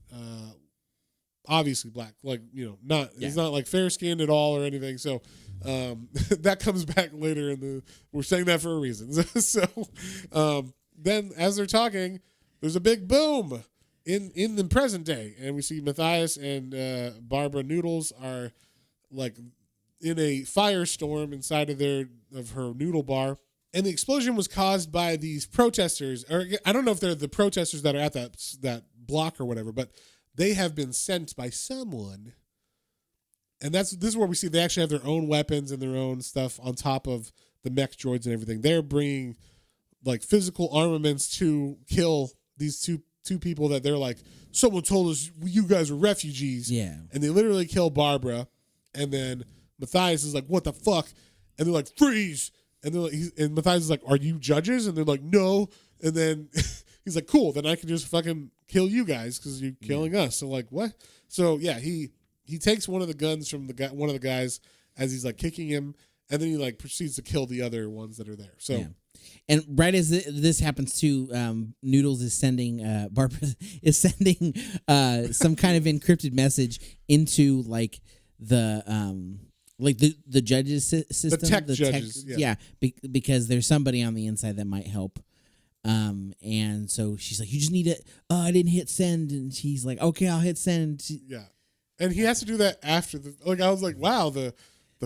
obviously black, like, not he's not like fair skinned at all or anything. So that comes back later in the. We're saying that for a reason. So then, as they're talking, there's a big boom in the present day, and we see Mathias and Barbara Noodles are like in a firestorm inside of her noodle bar. And the explosion was caused by these protesters, or I don't know if they're the protesters that are at that block or whatever, but they have been sent by someone. And this is where we see they actually have their own weapons and their own stuff on top of the mech droids and everything. They're bringing like physical armaments to kill these two people that they're like, someone told us you guys are refugees. Yeah. And they literally kill Barbara. And then Mathias is like, what the fuck? And they're like, freeze. And they're like, and Mathias is like, are you judges? And they're like, no. And then he's like, cool, then I can just fucking kill you guys because you're killing us. So like, what? So yeah, he takes one of the guns from one of the guys as he's like kicking him, and then he like proceeds to kill the other ones that are there. So. Yeah. And right as this happens too, Noodles is sending Barbara is sending some kind of encrypted message into like the judges system, the tech judges, because there's somebody on the inside that might help. And so she's like, you just need it. Oh, I didn't hit send, and she's like, okay, I'll hit send. Yeah, and he has to do that after I was like, wow, the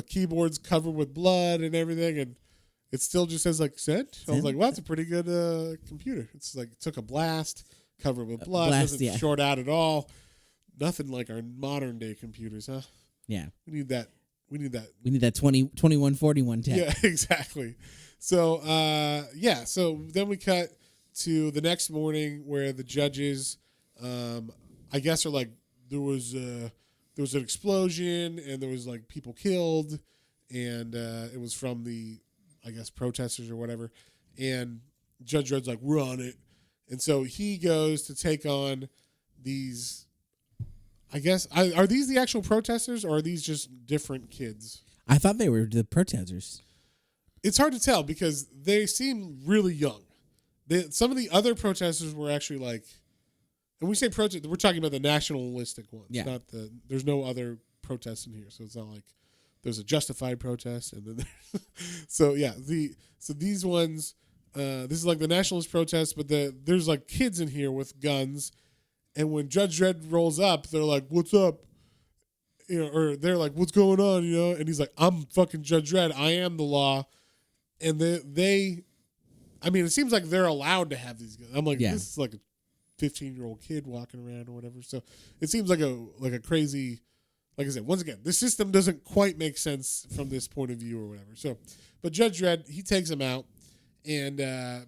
keyboard's covered with blood and everything, and it still just says like send. I was like, wow, that's a pretty good computer. It's like it took a blast, covered with blood, doesn't short out at all. Nothing like our modern day computers, huh? Yeah, we need that. We need that 2141 tech. Yeah, exactly. So, so then we cut to the next morning where the judges, I guess, are like, there was an explosion and there was like people killed, and it was from the, I guess, protesters or whatever. And Judge Dredd's like, we're on it. And so he goes to take on these, I guess, are these the actual protesters or are these just different kids? I thought they were the protesters. It's hard to tell because they seem really young. Some of the other protesters were actually like, and we say protest, we're talking about the nationalistic ones. Yeah. There's no other protests in here, so it's not like there's a justified protest and then so these ones, this is like the nationalist protest, but there's like kids in here with guns. And when Judge Dredd rolls up, they're like, what's up? Or they're like, what's going on? And he's like, I'm fucking Judge Dredd. I am the law. And they I mean, it seems like they're allowed to have these guns. I'm like, this is like a 15-year-old kid walking around or whatever. So it seems like a crazy, like I said, once again, the system doesn't quite make sense from this point of view or whatever. So, but Judge Dredd, he takes them out and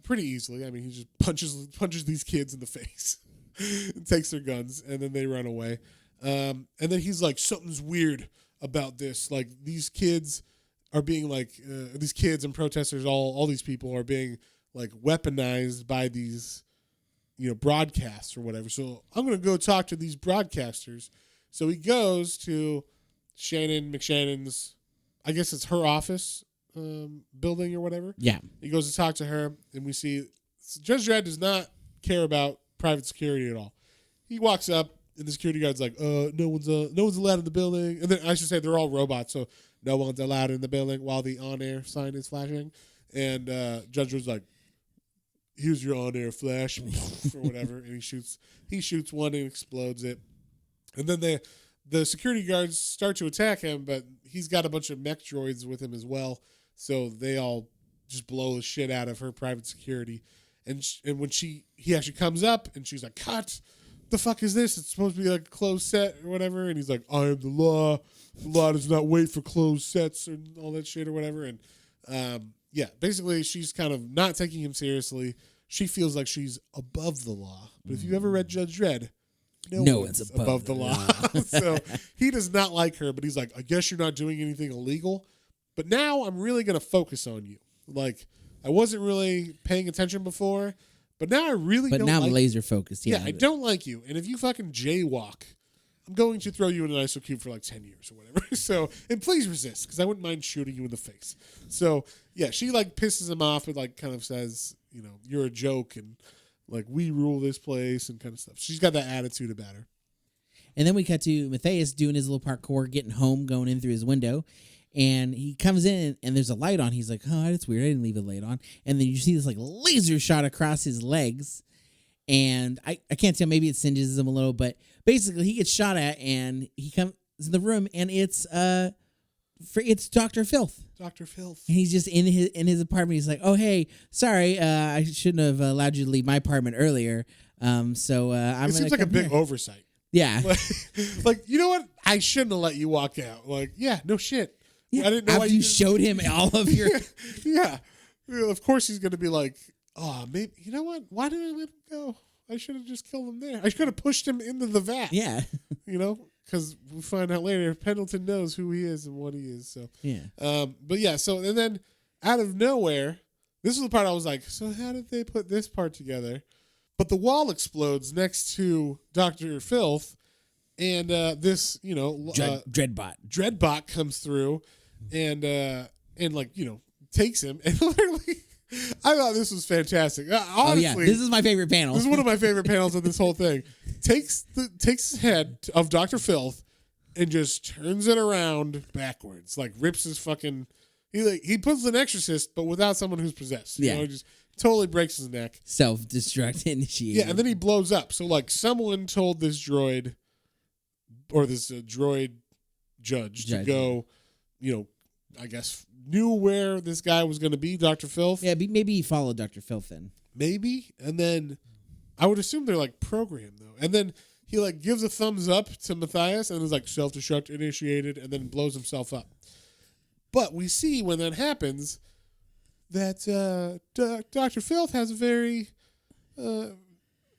pretty easily. I mean, he just punches these kids in the face. Takes their guns, and then they run away. And then he's like, something's weird about this. Like, these kids are being like, these kids and protesters, all these people are being like weaponized by these, broadcasts or whatever. So I'm going to go talk to these broadcasters. So he goes to Shannon McShannon's, I guess it's her office building or whatever. Yeah. He goes to talk to her, and we see Judge Dredd does not care about private security at all. He walks up, and the security guard's like, no one's allowed in the building. And then I should say they're all robots, so no one's allowed in the building while the on-air sign is flashing. And Judge was like, here's your on-air flash or whatever. And he shoots one and explodes it. And then the security guards start to attack him, but he's got a bunch of mech droids with him as well. So they all just blow the shit out of her private security. And when he actually comes up, and she's like, cut, the fuck is this? It's supposed to be like a closed set or whatever. And he's like, I am the law. The law does not wait for closed sets and all that shit or whatever. And basically she's kind of not taking him seriously. She feels like she's above the law. But if you ever read Judge Dredd, no one's above the law. So he does not like her, but he's like, I guess you're not doing anything illegal. But now I'm really going to focus on you. Like, I wasn't really paying attention before, but now I really don't like you. But now I'm laser focused. Yeah, I don't like you. And if you fucking jaywalk, I'm going to throw you in an ISO cube for like 10 years or whatever. So, and please resist, because I wouldn't mind shooting you in the face. So, yeah, she like pisses him off and like kind of says, you're a joke and like we rule this place and kind of stuff. She's got that attitude about her. And then we cut to Mathias doing his little parkour, getting home, going in through his window. And he comes in and there's a light on. He's like, oh, that's weird. I didn't leave a light on. And then you see this like laser shot across his legs. And I can't tell, maybe it singes him a little, but basically he gets shot at and he comes in the room and it's Dr. Filth. Dr. Filth. And he's just in his apartment. He's like, oh, hey, sorry, I shouldn't have allowed you to leave my apartment earlier. I'm It seems like a big oversight. Yeah. Like, you know what? I shouldn't have let you walk out. Like, yeah, no shit. Yeah. I didn't know After why you showed him all of your... Yeah. Of course he's going to be like, oh, maybe, you know what? Why did I let him go? I should have just killed him there. I should have pushed him into the vat. Yeah. You know? Because we find out later, Pendleton knows who he is and what he is. So yeah. But yeah, so, and then out of nowhere, this is the part I was like, so how did they put this part together? But the wall explodes next to Dr. Filth, and this, you know, Dreadbot comes through, and like, you know, takes him, and literally, I thought this was fantastic. Honestly, this is my favorite panel. This is one of my favorite panels of this whole thing. Takes his head of Dr. Filth and just turns it around backwards, like rips his fucking. He puts an exorcist, but without someone who's possessed. You know, he just totally breaks his neck. Self-destruct initiated. Yeah, and then he blows up. So, like, someone told this droid, or this droid judge to go, you know, I guess, knew where this guy was going to be, Dr. Filth. Yeah, maybe he followed Dr. Filth then. Maybe. And then I would assume they're, like, programmed, though. And then he, like, gives a thumbs up to Mathias and is like, self-destruct initiated, and then blows himself up. But we see when that happens that Dr. Filth has a very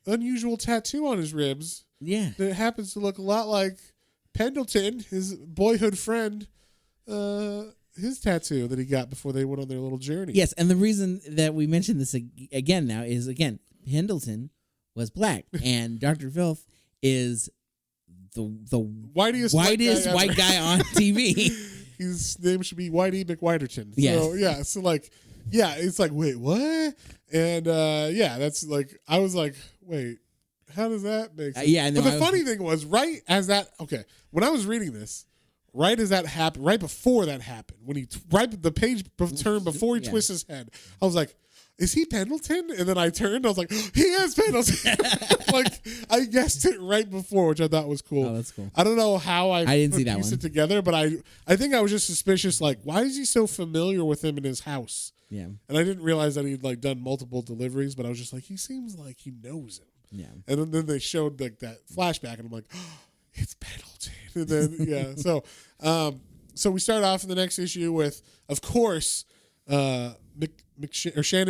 unusual tattoo on his ribs. Yeah. That happens to look a lot like Pendleton, his boyhood friend, his tattoo that he got before they went on their little journey. Yes, and the reason that we mentioned this again now is, again, Pendleton was black, and Dr. Filth is the whitest white guy on TV. His name should be Whitey McWhiterton. Yes. So, yeah. So, like, yeah, it's like, wait, what? And, yeah, that's like, I was like, wait, how does that make sense? Yeah. No, but the funny thing was, when I was reading this, right as that happened, right before that happened, when the page turned before he twists his head, I was like, is he Pendleton? And then I turned, I was like, he is Pendleton. Like, I guessed it right before, which I thought was cool. Oh, that's cool. I don't know how I didn't see that pieced one. it together, but I think I was just suspicious, like, why is he so familiar with him in his house? Yeah. And I didn't realize that he'd, like, done multiple deliveries, but I was just like, he seems like he knows him. Yeah. And then they showed, like, that flashback, and I'm like, oh, it's Pendleton. And then, yeah. So we start off in the next issue with, of course, Shannon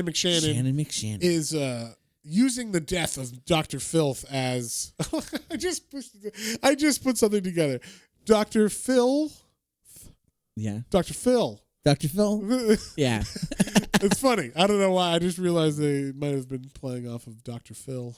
McShannon is using the death of Dr. Filth as I just put something together. Dr. Phil. Yeah. Dr. Phil. Dr. Phil? Yeah. It's funny. I don't know why. I just realized they might have been playing off of Dr. Phil.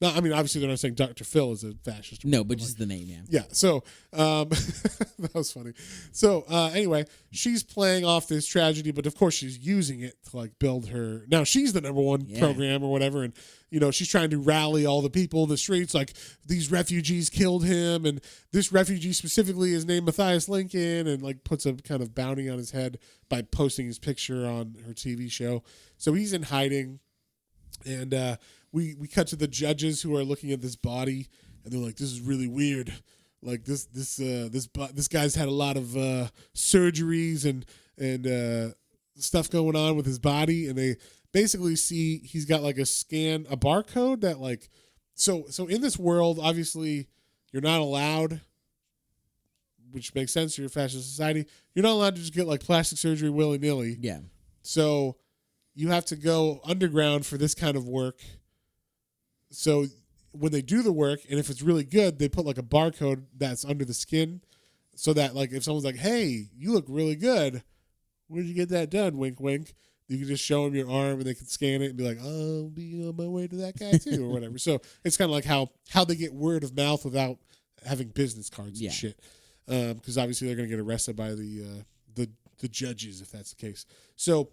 No, I mean, obviously they're not saying Dr. Phil is a fascist. No, but just the name, yeah. Yeah, so that was funny. So anyway, she's playing off this tragedy, but of course she's using it to like build her. Now she's the number one program or whatever, and you know she's trying to rally all the people in the streets. Like these refugees killed him, and this refugee specifically is named Matthias Lincoln, and like puts a kind of bounty on his head by posting his picture on her TV show. So he's in hiding, and we cut to the judges who are looking at this body, and they're like, "This is really weird. Like this guy's had a lot of surgeries and stuff going on with his body." And they basically see he's got like a barcode that like, so in this world, obviously, you're not allowed, which makes sense. You're a fascist society. You're not allowed to just get like plastic surgery willy nilly. Yeah. So you have to go underground for this kind of work. So when they do the work, and if it's really good, they put like a barcode that's under the skin, so that like if someone's like, "Hey, you look really good. Where did you get that done?" Wink, wink. You can just show them your arm, and they can scan it and be like, "Oh, I'll be on my way to that guy too," or whatever. So it's kind of like how they get word of mouth without having business cards and shit. Because obviously they're going to get arrested by the judges if that's the case. So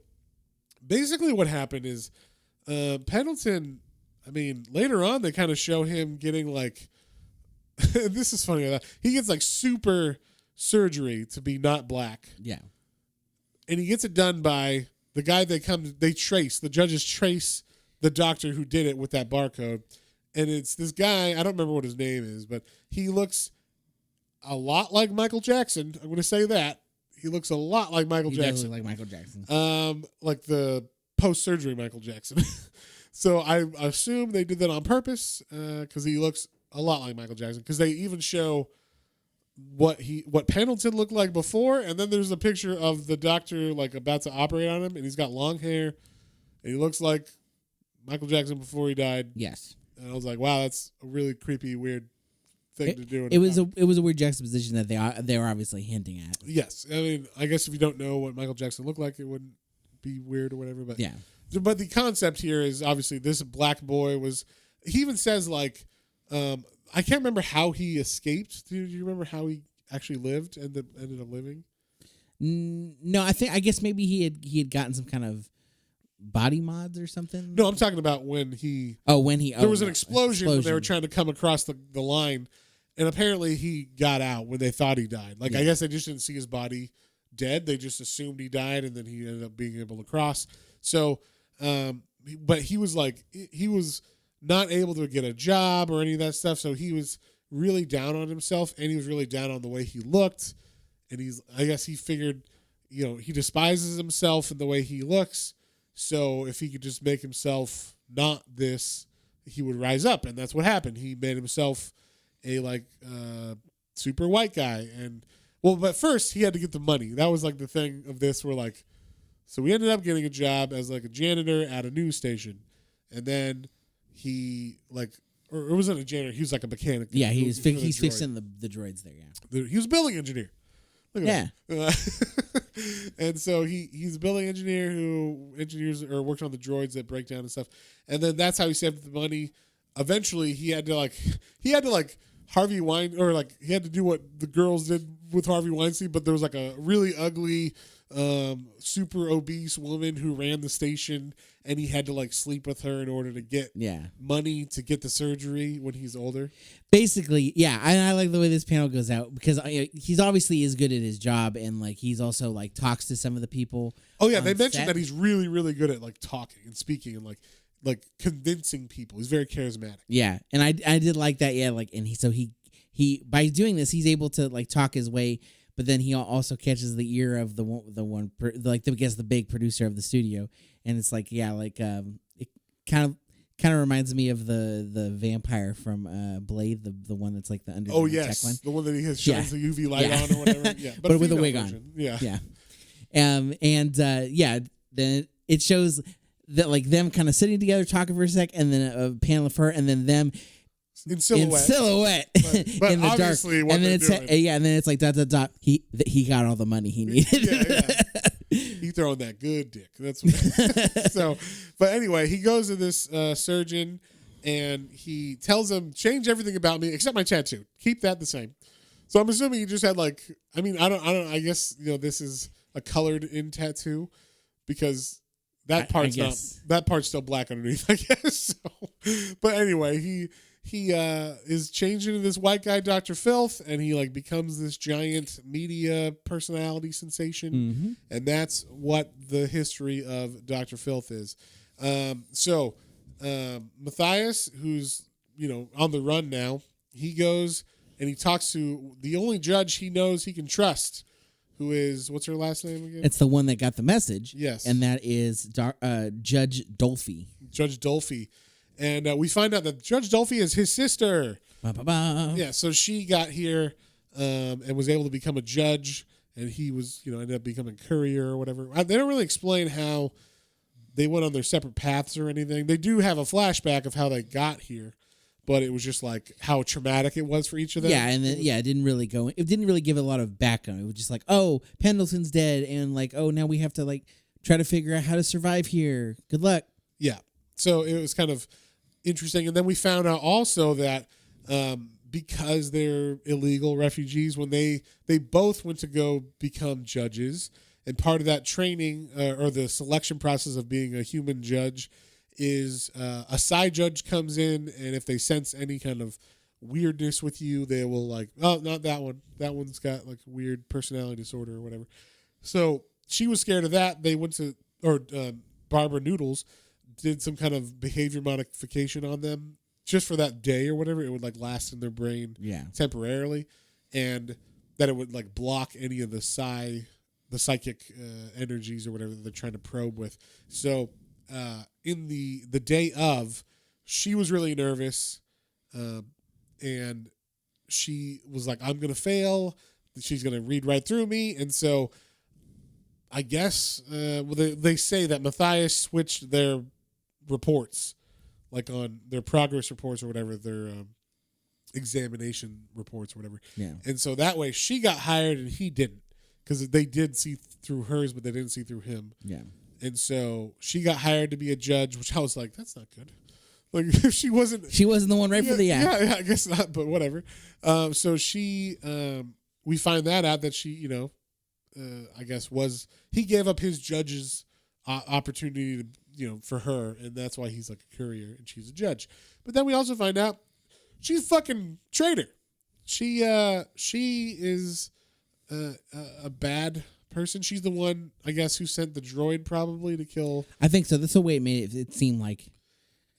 basically, what happened is Pendleton. I mean, later on they kind of show him getting like, this is funny. He gets like super surgery to be not black. Yeah. And he gets it done by the guy the judges trace the doctor who did it with that barcode. And it's this guy, I don't remember what his name is, but he looks a lot like Michael Jackson. I'm going to say that. He looks a lot like Michael Jackson. Like Michael Jackson. Like the post-surgery Michael Jackson. So I assume they did that on purpose because he looks a lot like Michael Jackson. Because they even show what Pendleton looked like before, and then there's a picture of the doctor like about to operate on him, and he's got long hair, and he looks like Michael Jackson before he died. Yes. And I was like, wow, that's a really creepy, weird thing to do. It was a weird juxtaposition that they were obviously hinting at. Yes, I mean, I guess if you don't know what Michael Jackson looked like, it wouldn't be weird or whatever. But yeah. But the concept here is obviously this black boy was. He even says like, I can't remember how he escaped. Do you remember how he actually lived and ended up living? No, I guess maybe he had gotten some kind of body mods or something. No, I'm talking about when he. There was an explosion when they were trying to come across the line, and apparently he got out when they thought he died. Like I guess they just didn't see his body dead. They just assumed he died, and then he ended up being able to cross. So, but he was not able to get a job or any of that stuff. So he was really down on himself, and he was really down on the way he looked. And I guess he figured, he despises himself in the way he looks. So if he could just make himself not this, he would rise up. And that's what happened. He made himself a super white guy. But first he had to get the money. That was like the thing of this where so we ended up getting a job as like a janitor at a news station. And then he or it wasn't a janitor. He was like a mechanic. Yeah, he's fixing the droids there. Yeah, he was a building engineer. Look at that. And so he's a building engineer who engineers or works on the droids that break down and stuff. And then that's how he saved the money. Eventually, he had to Harvey Weinstein, or he had to do what the girls did with Harvey Weinstein. But there was a really ugly, super obese woman who ran the station, and he had to sleep with her in order to get money to get the surgery when he's older. Basically, yeah. I like the way this panel goes out because he's obviously is good at his job, and he's also talks to some of the people. Oh yeah, they mentioned that he's really, really good at talking and speaking and convincing people. He's very charismatic. Yeah, and I did like that. Yeah, and he by doing this, he's able to talk his way. But then he also catches the ear of the big producer of the studio, and it's it kind of reminds me of the vampire from Blade, the one that's the underground. Oh yes, tech one. The one that he has shines the UV light on or whatever. Yeah, but with a wig on. Yeah. Then it shows that them kind of sitting together talking for a sec, and then a panel of her, and then them. In silhouette, but in the dark, and then it's and then it's dot dot dot. He got all the money he needed. He throwing that good dick. That's what. So, but anyway, he goes to this surgeon, and he tells him, change everything about me except my tattoo. Keep that the same. So I'm assuming he just had I don't. I guess this is a colored in tattoo because that part's still black underneath. I guess. So, but anyway, he is changed into this white guy, Dr. Filth, and he becomes this giant media personality sensation. Mm-hmm. And that's what the history of Dr. Filth is. So Mathias, who's, on the run now, he goes and he talks to the only judge he knows he can trust, who is, what's her last name again? It's the one that got the message. Yes. And that is Judge Dolphy. Judge Dolphy. And we find out that Judge Dolphy is his sister. Ba-ba-ba. Yeah, so she got here and was able to become a judge, and he was, ended up becoming courier or whatever. They don't really explain how they went on their separate paths or anything. They do have a flashback of how they got here, but it was just how traumatic it was for each of them. Yeah, and then, it didn't really go. It didn't really give a lot of background. It was just oh, Pendleton's dead, and now we have to try to figure out how to survive here. Good luck. Yeah, so it was kind of interesting. And then we found out also that because they're illegal refugees, when they both went to go become judges, and part of that training or the selection process of being a human judge is a side judge comes in, and if they sense any kind of weirdness with you, they will like, oh, not that one. That one's got like a weird personality disorder or whatever. So she was scared of that. They went to, or Barbara Noodles did some kind of behavior modification on them just for that day or whatever. It would like last in their brain temporarily, and that it would like block any of the psychic energies or whatever that they're trying to probe with. So in the day of, she was really nervous, and she was like, I'm going to fail. She's going to read right through me. And so I guess they say that Mathias switched their reports, like on their progress reports or whatever, their examination reports or whatever. Yeah. And so that way she got hired and he didn't, because they did see through hers, but they didn't see through him. Yeah. And so she got hired to be a judge, which I was like, that's not good. Like, if she wasn't the one right for the act. Yeah, I guess not, but whatever. So she, we find that out that she, I guess he gave up his judge's opportunity to, for her, and that's why he's like a courier and she's a judge. But then we also find out she's a fucking traitor. She is a bad person. She's the one, I guess, who sent the droid probably to kill. I think so. That's the way it made it seem like.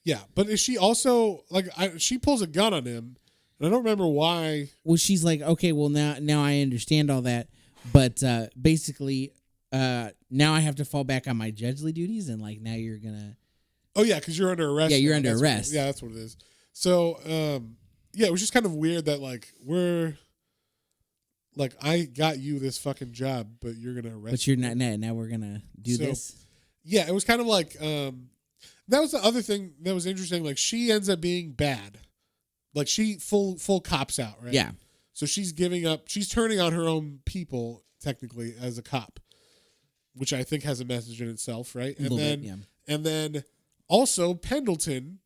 Yeah, but is she also like she pulls a gun on him, and I don't remember why. Well, she's like, okay, well now I understand all that, but basically, now I have to fall back on my judgely duties, and like now you're gonna. Oh yeah, because you're under arrest. Yeah, you're under arrest. That's what it is. So yeah, it was just kind of weird that like I got you this fucking job, but you're gonna arrest. But you're not. Now we're gonna do this. Yeah, it was kind of like that was the other thing that was interesting. Like, she ends up being bad. Like, she full cops out, right? Yeah. So she's giving up. She's turning on her own people technically as a cop, which I think has a message in itself, right? And then also Pendleton,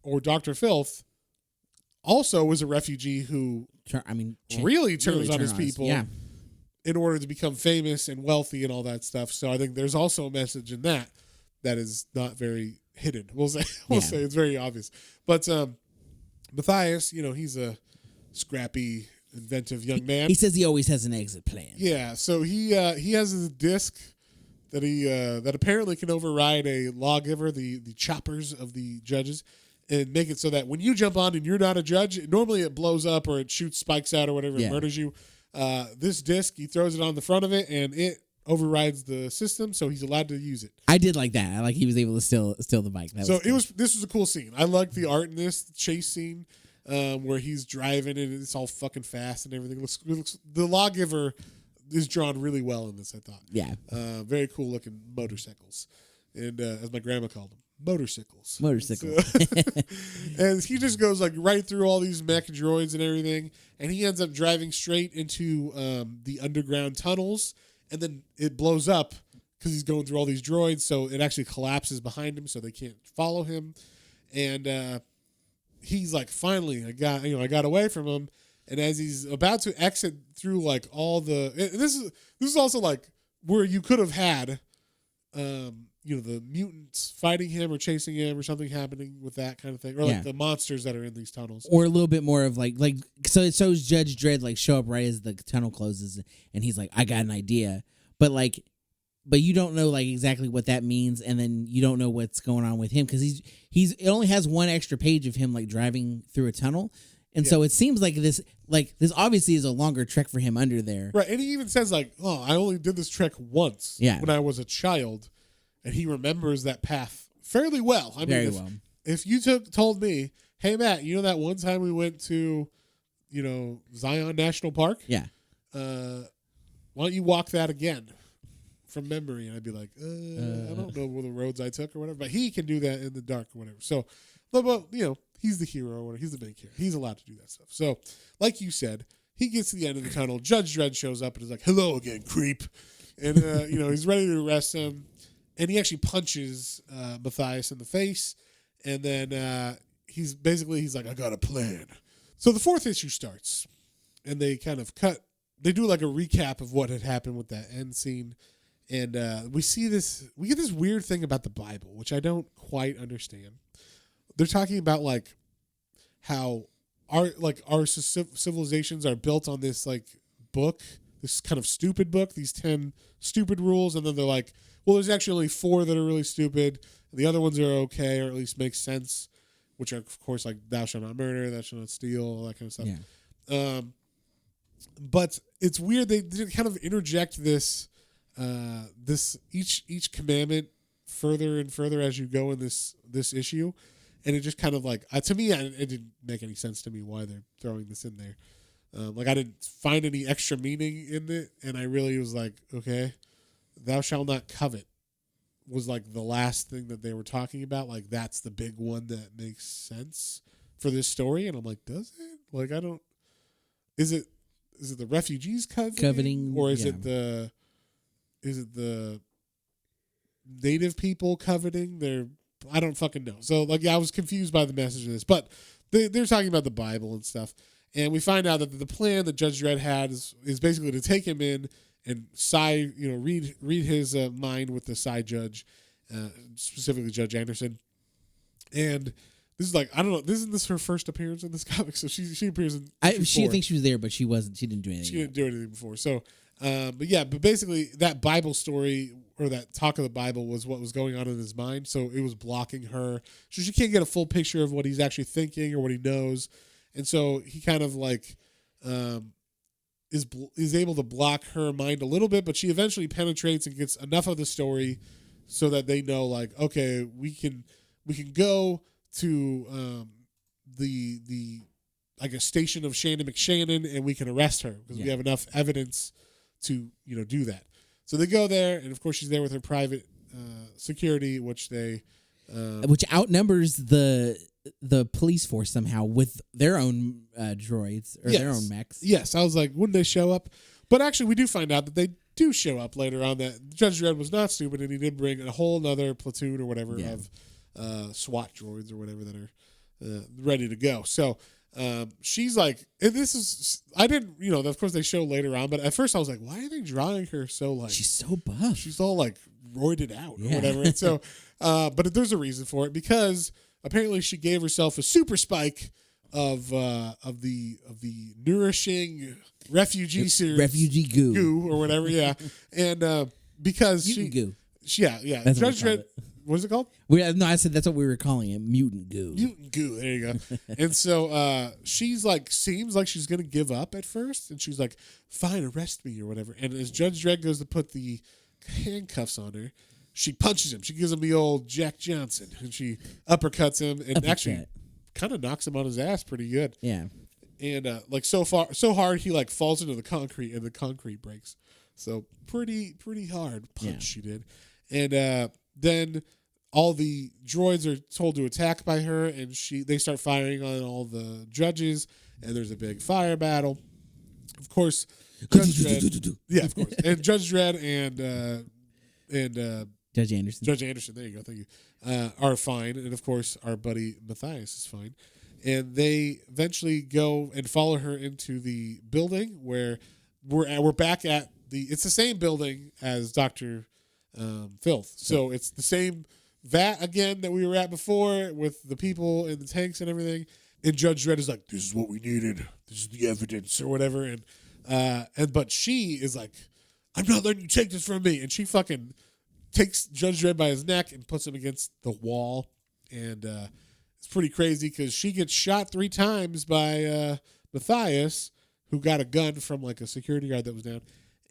or Dr. Filth, also was a refugee who really turns on his people in order to become famous and wealthy and all that stuff. So I think there's also a message in that is not very hidden. We'll say it's very obvious. But Mathias, he's a scrappy, inventive young man. He says he always has an exit plan. Yeah, so he has this disc that that apparently can override a lawgiver, the choppers of the judges, and make it so that when you jump on and you're not a judge, normally it blows up or it shoots spikes out or whatever, it murders you. This disc, he throws it on the front of it, and it overrides the system, so he's allowed to use it. I did like that. I like he was able to steal the bike. This was a cool scene. I like the art in this chase scene, where he's driving and it's all fucking fast and everything. The lawgiver is drawn really well in this, I thought. Yeah. Very cool looking motorcycles, and as my grandma called them, motorcycles. And he just goes like right through all these mech droids and everything, and he ends up driving straight into the underground tunnels. And then it blows up because he's going through all these droids, so it actually collapses behind him, so they can't follow him. And he's like, "Finally, I got away from him." And as he's about to exit through like all the, this is also like where you could have had, the mutants fighting him or chasing him or something happening with that kind of thing, or like the monsters that are in these tunnels, or a little bit more of like so Judge Dredd like show up right as the tunnel closes, and he's like, I got an idea, but you don't know like exactly what that means, and then you don't know what's going on with him because it only has one extra page of him like driving through a tunnel. And so it seems like this obviously is a longer trek for him under there. Right. And he even says like, oh, I only did this trek once when I was a child. And he remembers that path fairly well. If you told me, hey, Matt, that one time we went to, Zion National Park? Yeah. Why don't you walk that again from memory? And I'd be like, I don't know what the roads I took or whatever. But he can do that in the dark or whatever. So, but he's the hero or whatever. He's the main character. He's allowed to do that stuff. So, like you said, he gets to the end of the tunnel. Judge Dredd shows up and is like, hello again, creep. And, he's ready to arrest him. And he actually punches Mathias in the face. And then he's like, I got a plan. So the fourth issue starts. And they kind of they do like a recap of what had happened with that end scene. And we get this weird thing about the Bible, which I don't quite understand. They're talking about like how our civilizations are built on this like book, this kind of stupid book, these 10 stupid rules, and then they're like, well, there's actually only 4 that are really stupid. The other ones are okay, or at least make sense, which are, of course, like thou shalt not murder, thou shalt not steal, all that kind of stuff. Yeah. But it's weird. They kind of interject this each commandment further and further as you go in this issue, and it just kind of like to me, it didn't make any sense to me why they're throwing this in there. Like I didn't find any extra meaning in it, and I really was like, okay, thou shalt not covet was like the last thing that they were talking about. Like that's the big one that makes sense for this story, and I'm like, does it? Like I don't. Is it the refugees coveting, or is it the native people coveting? I don't fucking know. So like, yeah, I was confused by the message of this, but they're talking about the Bible and stuff. And we find out that the plan that Judge Dredd had is basically to take him in and read his mind with the side judge, specifically Judge Anderson. And this is like, I don't know, isn't this her first appearance in this comic? So she appears in. She thinks she was there, but she wasn't. She didn't do anything. She didn't do anything before. So, but basically that Bible story or that talk of the Bible was what was going on in his mind. So it was blocking her. So she can't get a full picture of what he's actually thinking or what he knows. And so he kind of like is able to block her mind a little bit, but she eventually penetrates and gets enough of the story so that they know, like, okay, we can go to the I guess station of Shannon McShannon and we can arrest her because we have enough evidence to do that. So they go there, and of course she's there with her private security, which outnumbers the police force somehow with their own droids or their own mechs. Yes, I was like, wouldn't they show up? But actually, we do find out that they do show up later on. That Judge Dredd was not stupid, and he did bring a whole other platoon or whatever of SWAT droids or whatever that are ready to go. So she's like, and this is, I didn't, of course they show later on, but at first I was like, why are they drawing her so like? She's so buff. She's all like roided out or whatever. And so, but there's a reason for it because apparently she gave herself a super spike of the nourishing refugee goo or whatever, and because mutant goo. That's Judge Dredd. What is it called? I said that's what we were calling it, mutant goo. Mutant goo. There you go. And so she's like, seems like she's gonna give up at first, and she's like, "Fine, arrest me or whatever." And as Judge Dredd goes to put the handcuffs on her, she punches him. She gives him the old Jack Johnson, and she uppercuts him, and actually kind of knocks him on his ass pretty good. Yeah. And like so hard he like falls into the concrete, and the concrete breaks. So pretty hard punch she did. And then all the droids are told to attack by her, and they start firing on all the judges, and there's a big fire battle. Of course, Judge Dredd, of course, and Judge Dredd and Judge Anderson. Judge Anderson, there you go, thank you, are fine, and of course our buddy Mathias is fine, and they eventually go and follow her into the building where we're back at it's the same building as Dr. Filth, so it's the same vat again that we were at before with the people in the tanks and everything. And Judge Dredd is like, "This is what we needed. This is the evidence," or whatever. And but she is like, "I'm not letting you take this from me." And she fucking takes Judge Dredd by his neck and puts him against the wall. And it's pretty crazy because she gets shot 3 times by Mathias, who got a gun from like a security guard that was down.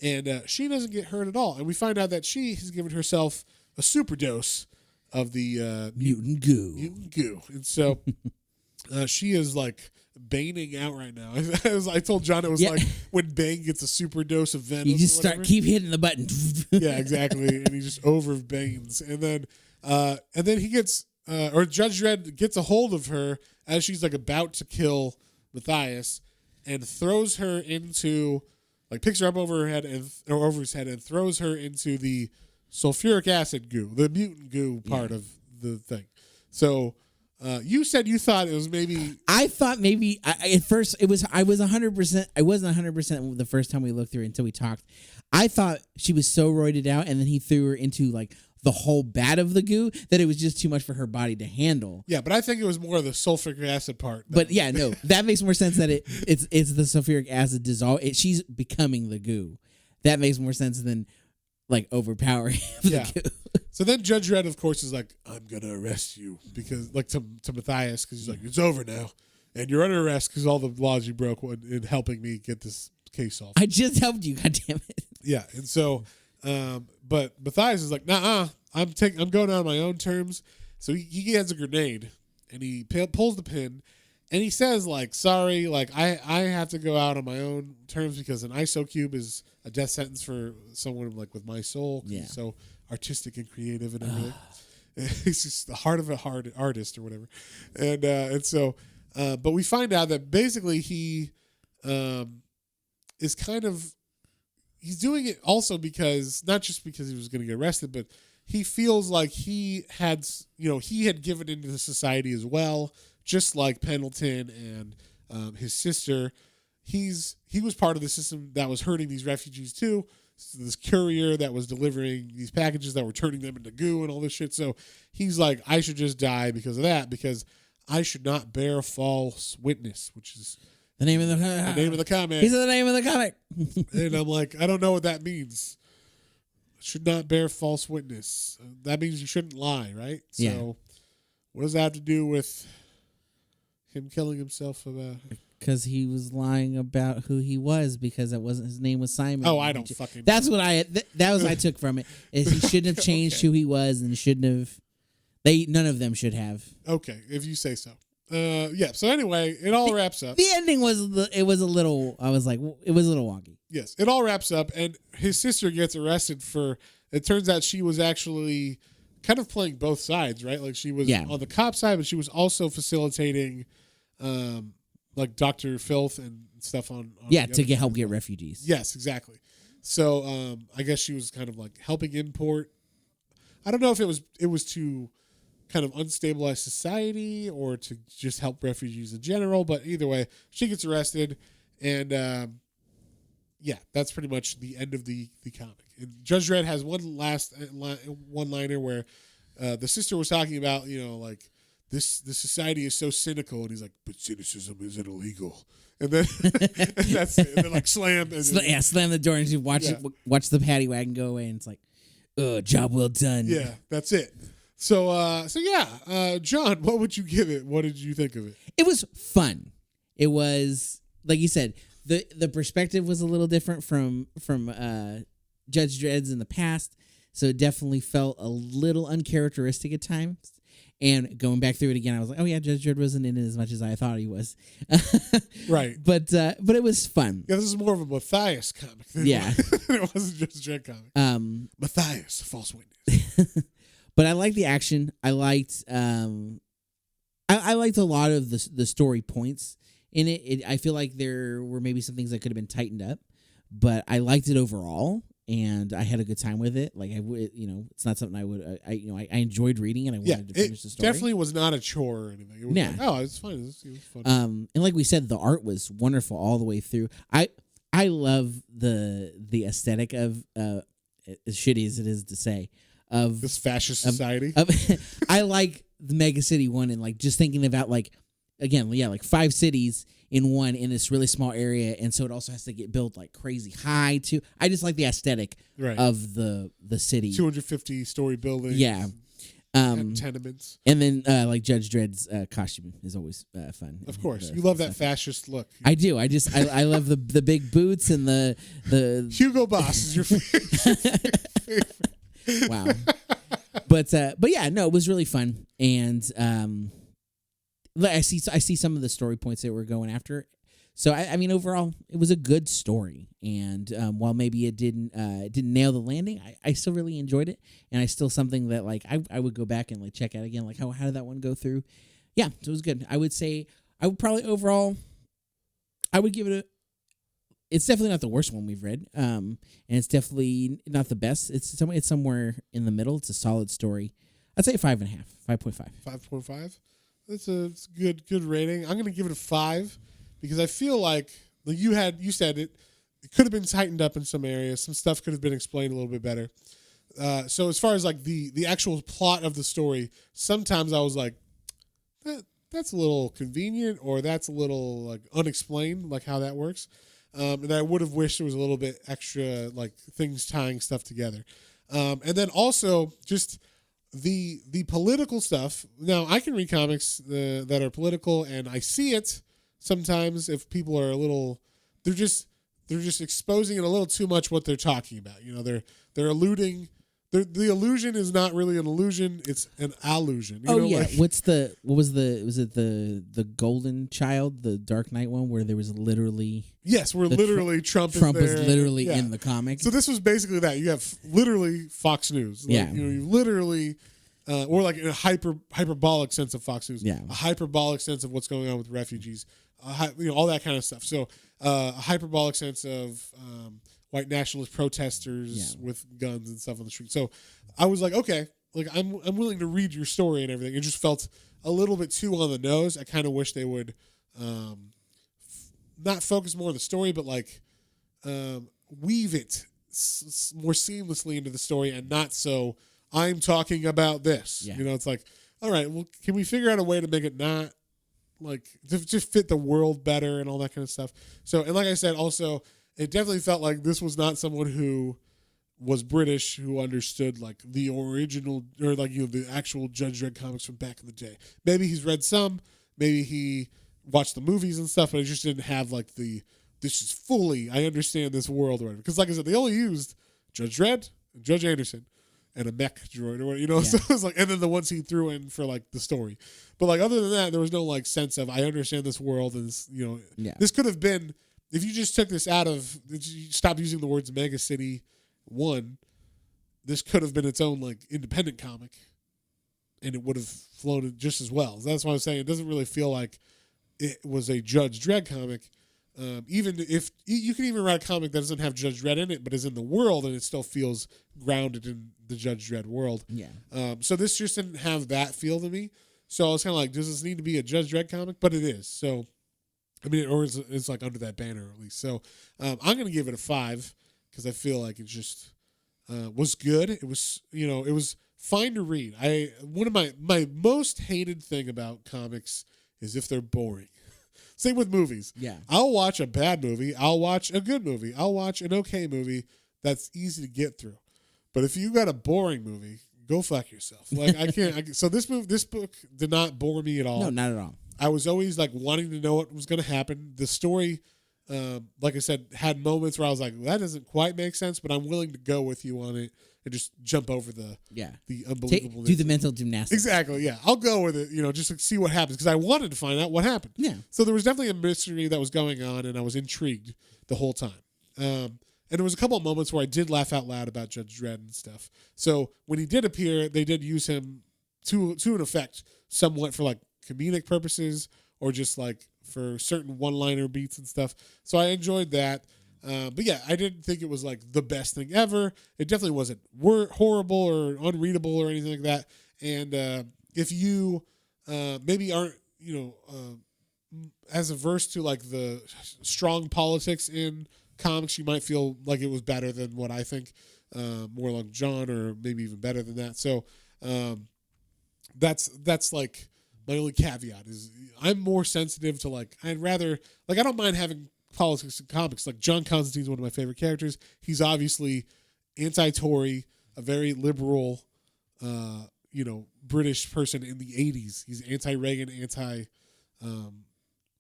And she doesn't get hurt at all. And we find out that she has given herself a super dose of the mutant goo. Mutant goo. And so she is like Baning out right now. As I told John, it was like when Bane gets a super dose of venom. You just keep hitting the button. Yeah, exactly. And he just over Banes. And then he gets, or Judge Dredd gets a hold of her as she's like about to kill Mathias and throws her into, like picks her up over her head or over his head and throws her into the sulfuric acid goo, the mutant goo part of the thing. So you said you thought it was maybe. I thought maybe at first I was 100%. I wasn't 100% the first time we looked through it until we talked. I thought she was so roided out, and then he threw her into like the whole bat of the goo that it was just too much for her body to handle. Yeah, but I think it was more the sulfuric acid part. But yeah, no, that makes more sense that it's the sulfuric acid dissolve. She's becoming the goo. That makes more sense than like overpowering the goo. So then Judge Dredd, of course, is like, I'm gonna arrest you because like to Mathias, because he's like, it's over now, and you're under arrest because all the laws you broke in helping me get this case solved. I just helped you, goddammit. Yeah, and so, but Mathias is like, nah, I'm going out on my own terms. So he has a grenade, and he pulls the pin, and he says like, sorry, like I have to go out on my own terms because an ISO cube is a death sentence for someone like with my soul. Yeah. He's so artistic and creative and everything. He's just the heart of a hard artist or whatever, and so, but we find out that basically he is kind of. He's doing it also because, not just because he was going to get arrested, but he feels like he had given into the society as well, just like Pendleton and his sister. He was part of the system that was hurting these refugees too. So this courier that was delivering these packages that were turning them into goo and all this shit. So he's like, I should just die because of that, because I should not bear false witness, which is... The name of the comic. He said the name of the comic. And I'm like, I don't know what that means. Should not bear false witness. That means you shouldn't lie, right? Yeah. So what does that have to do with him killing himself? Because he was lying about who he was, because it wasn't, his name was Simon. Oh, I don't fucking That's know. That was what I took from it. Is he shouldn't have changed who he was, and shouldn't have. None of them should have. Okay, if you say so. Yeah. So anyway, it all wraps up. The ending was a little. I was like, it was a little wonky. Yes, it all wraps up, and his sister gets arrested for. It turns out she was actually kind of playing both sides, right? Like she was on the cop side, but she was also facilitating, like Dr. Filth and stuff on to help get refugees. Yes, exactly. So I guess she was kind of like helping import. I don't know if it was to kind of unstabilize society or to just help refugees in general, but either way, she gets arrested, and that's pretty much the end of the comic. And Judge Dredd has one last one-liner where the sister was talking about, like this society is so cynical, and he's like, but cynicism isn't illegal. And then and that's it. And then like slam the door, and you watch the paddy wagon go away, and it's like, job well done. Yeah, that's it. So John, what would you give it? What did you think of it? It was fun. It was, like you said, the perspective was a little different from Judge Dredd's in the past, so it definitely felt a little uncharacteristic at times. And going back through it again, I was like, oh yeah, Judge Dredd wasn't in it as much as I thought he was. Right. But it was fun. Yeah, this is more of a Matthias comic. It wasn't just a Dredd comic. Matthias, false witness. But I liked the action. I liked I liked a lot of the story points in it. I feel like there were maybe some things that could have been tightened up, but I liked it overall, and I had a good time with it. Like it's not something I would. I enjoyed reading, and I wanted to finish the story. Definitely was not a chore or anything. It was it's fine. It was fun. And like we said, the art was wonderful all the way through. I love the aesthetic of as shitty as it is to say. Of this fascist society. I like the Mega City one, and like just thinking about like 5 cities in one in this really small area, and so it also has to get built like crazy high too. I just like the aesthetic of the city. 250-story buildings. Yeah. Tenements. And then like Judge Dredd's costume is always fun. Of course. You love that fascist look. I do. I love the big boots and the Hugo Boss is your favorite. Wow. But yeah, no, it was really fun, and I see some of the story points that we're going after. So I mean, overall, it was a good story, and while maybe it didn't nail the landing, I still really enjoyed it, and I still something that like I would go back and like check out again, like how did that one go through? Yeah, so it was good. I would say I would probably overall, I would give it it's definitely not the worst one we've read, and it's definitely not the best. It's somewhere in the middle. It's a solid story. I'd say 5.5, 5.5. 5.5. That's a good rating. I'm gonna give it a 5 because I feel like you said it. it could have been tightened up in some areas. Some stuff could have been explained a little bit better. So as far as like the actual plot of the story, sometimes I was like, that's a little convenient, or that's a little like unexplained, like how that works. And I would have wished there was a little bit extra like things tying stuff together. And then also just the political stuff. Now I can read comics that are political, and I see it sometimes if people are a little, they're just exposing it a little too much what they're talking about. You know, they're alluding. The illusion is not really an illusion; it's an allusion. You know, yeah. like, Was it the Golden Child, the Dark Knight one, where there was literally yes, where literally Trump was there. literally in the comic. So this was basically that. You have literally Fox News. Like, Yeah. you know, you literally, or like in a hyperbolic sense of Fox News. Yeah. A hyperbolic sense of what's going on with refugees. You know, all that kind of stuff. So a hyperbolic sense of white nationalist protesters with guns and stuff on the street. So I was like, okay, like I'm willing to read your story and everything. It just felt a little bit too on the nose. I kind of wish they would not focus more on the story, but like weave it more seamlessly into the story, and not so I'm talking about this. Yeah. You know, it's like, all right, well, can we figure out a way to make it not like just fit the world better and all that kind of stuff? So, and like I said, also, it definitely felt like this was not someone who was British, who understood like the original, or like, you know, the actual Judge Dredd comics from back in the day. Maybe he's read some, maybe he watched the movies and stuff, but he just didn't have like this is fully, I understand this world or whatever. Because like I said, they only used Judge Dredd, and Judge Anderson, and a mech droid or whatever, you know. Yeah. So it was like, and then the ones he threw in for like the story. But like other than that, there was no like sense of I understand this world, and this, you know, this could have been, if you just took this out of, you stopped using the words Mega City 1, this could have been its own like independent comic, and it would have floated just as well. That's why I was saying it doesn't really feel like it was a Judge Dredd comic. Even if you can even write a comic that doesn't have Judge Dredd in it, but is in the world, and it still feels grounded in the Judge Dredd world. Yeah. So this just didn't have that feel to me. So I was kind of like, does this need to be a Judge Dredd comic? But it is. So, I mean, or it's like under that banner at least. So I'm going to give it a 5 because I feel like it just was good. It was, you know, it was fine to read. One of my most hated thing about comics is if they're boring. Same with movies. Yeah. I'll watch a bad movie. I'll watch a good movie. I'll watch an okay movie that's easy to get through. But if you got a boring movie, go fuck yourself. Like I can't. So this book did not bore me at all. No, not at all. I was always like wanting to know what was going to happen. The story, like I said, had moments where I was like, well, that doesn't quite make sense, but I'm willing to go with you on it and just jump over the unbelievable. Do the mental gymnastics. Exactly, yeah. I'll go with it, you know, just to see what happens, because I wanted to find out what happened. Yeah. So there was definitely a mystery that was going on, and I was intrigued the whole time. And there was a couple of moments where I did laugh out loud about Judge Dredd and stuff. So when he did appear, they did use him to an effect, somewhat for like comedic purposes, or just like for certain one-liner beats and stuff. So I enjoyed that. But yeah, I didn't think it was like the best thing ever. It definitely wasn't horrible or unreadable or anything like that. And if you maybe aren't, you know, as averse to like the strong politics in comics, you might feel like it was better than what I think. More like John, or maybe even better than that. So that's like my only caveat is I'm more sensitive to like, I'd rather, like, I don't mind having politics in comics. Like John Constantine's one of my favorite characters. He's obviously anti-Tory, a very liberal, you know, British person in the 80s. He's anti-Reagan,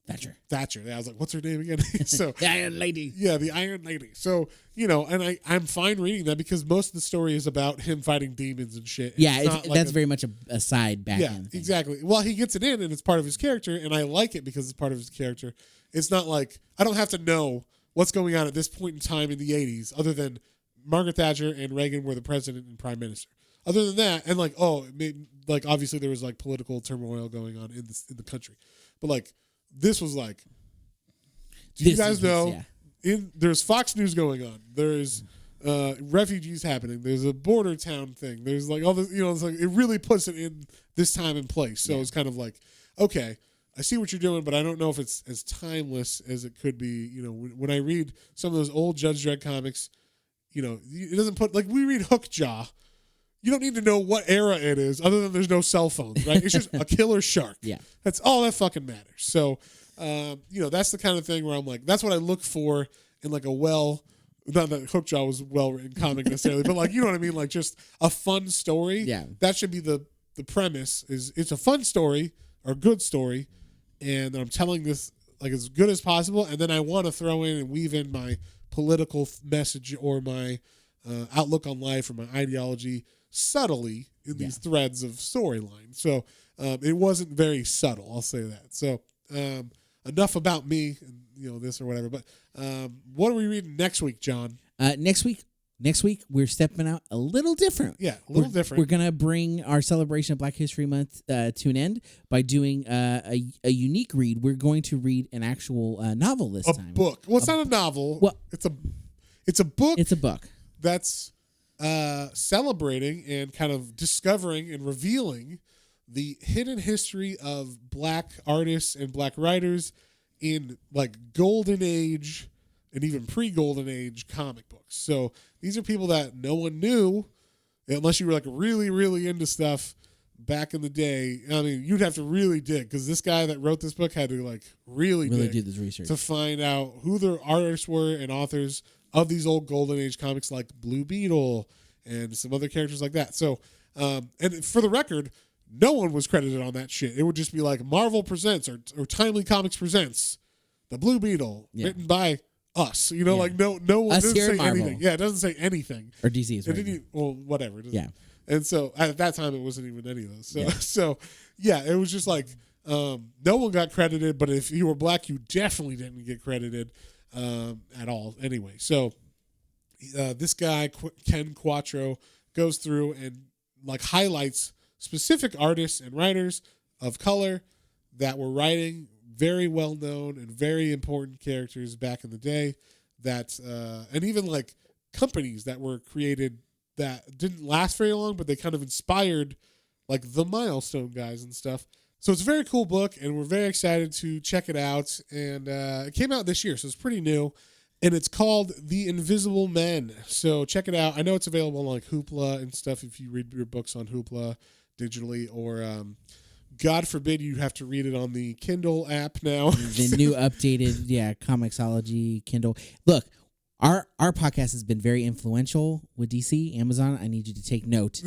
Thatcher. Yeah, I was like, what's her name again? So the Iron Lady. Yeah, the Iron Lady. So, you know, and I'm fine reading that because most of the story is about him fighting demons and shit. Yeah, that's very much a side back end. Yeah, exactly. Well, he gets it in, and it's part of his character, and I like it because it's part of his character. It's not like I don't have to know what's going on at this point in time in the 80s, other than Margaret Thatcher and Reagan were the president and prime minister. Other than that, and like, like obviously there was like political turmoil going on in the country, but like this was like, do you guys know? There's Fox News going on. There's refugees happening. There's a border town thing. There's like all this, you know, it's like it really puts it in this time and place. So it's kind of like, okay, I see what you're doing, but I don't know if it's as timeless as it could be. You know, when I read some of those old Judge Dredd comics, you know, it doesn't put, like, we read Hookjaw. You don't need to know what era it is other than there's no cell phones, right? It's just a killer shark. Yeah. That's all that fucking matters. So, you know, that's the kind of thing where I'm like, that's what I look for in like a not that Hookjaw was well-written comic necessarily, but like, you know what I mean? Like just a fun story. Yeah. That should be the premise is it's a fun story or good story. And I'm telling this like as good as possible. And then I want to throw in and weave in my political message or my outlook on life or my ideology subtly in these threads of storyline. So it wasn't very subtle. I'll say that. So enough about me and, you know, this or whatever. But what are we reading next week, John? Next week we're stepping out a little different. Yeah, a little different. We're gonna bring our celebration of Black History Month to an end by doing a unique read. We're going to read an actual novel this time. A book. Well, it's not a novel. Well, it's a book. It's a book that's celebrating and kind of discovering and revealing the hidden history of Black artists and Black writers in like golden age and even pre-golden age comic books. So these are people that no one knew unless you were like really, really into stuff back in the day. I mean, you'd have to really dig because this guy that wrote this book had to like really dig do this research to find out who the artists were and authors of these old golden age comics like Blue Beetle and some other characters like that. So, and for the record, no one was credited on that shit. It would just be like Marvel Presents or Timely Comics Presents The Blue Beetle, written by us. You know, like no one us doesn't say Marvel. anything. Yeah, it doesn't say anything. Or DC is right. Well, whatever. Yeah. And so at that time, it wasn't even any of those. So yeah, it was just like no one got credited. But if you were Black, you definitely didn't get credited at all. Anyway, so this guy Ken Quattro goes through and like highlights specific artists and writers of color that were writing very well known and very important characters back in the day that and even like companies that were created that didn't last very long, but they kind of inspired like the Milestone guys and stuff. So it's a very cool book and we're very excited to check it out. And it came out this year, so it's pretty new. And it's called The Invisible Men. So check it out. I know it's available on like Hoopla and stuff if you read your books on Hoopla digitally, or God forbid you have to read it on the Kindle app now. The new updated, Comixology Kindle. Look, our podcast has been very influential with DC, Amazon. I need you to take note.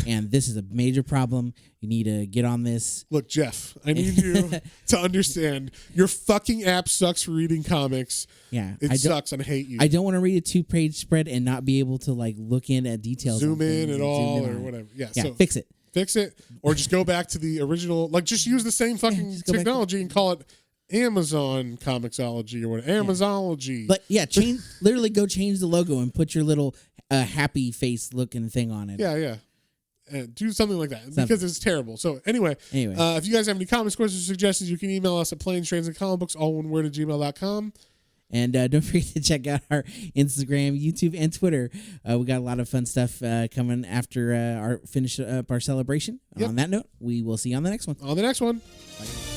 And this is a major problem. You need to get on this. Look, Jeff, I need you to understand your fucking app sucks for reading comics. Yeah. It sucks and I hate you. I don't want to read a 2-page spread and not be able to like look in at details. Zoom in at all or whatever. Yeah, so fix it. Fix it. Or just go back to the original. Like just use the same fucking technology and call it Amazon Comixology or whatever. Amazology. But yeah, literally go change the logo and put your little happy face looking thing on it. Yeah. Do something like that because it's terrible. So anyway, if you guys have any comments, questions, or suggestions, you can email us at planestransandcomic all one word at gmail.com. And don't forget to check out our Instagram, YouTube, and Twitter. We got a lot of fun stuff coming after our finish up our celebration. Yep. On that note, we will see you on the next one. Bye.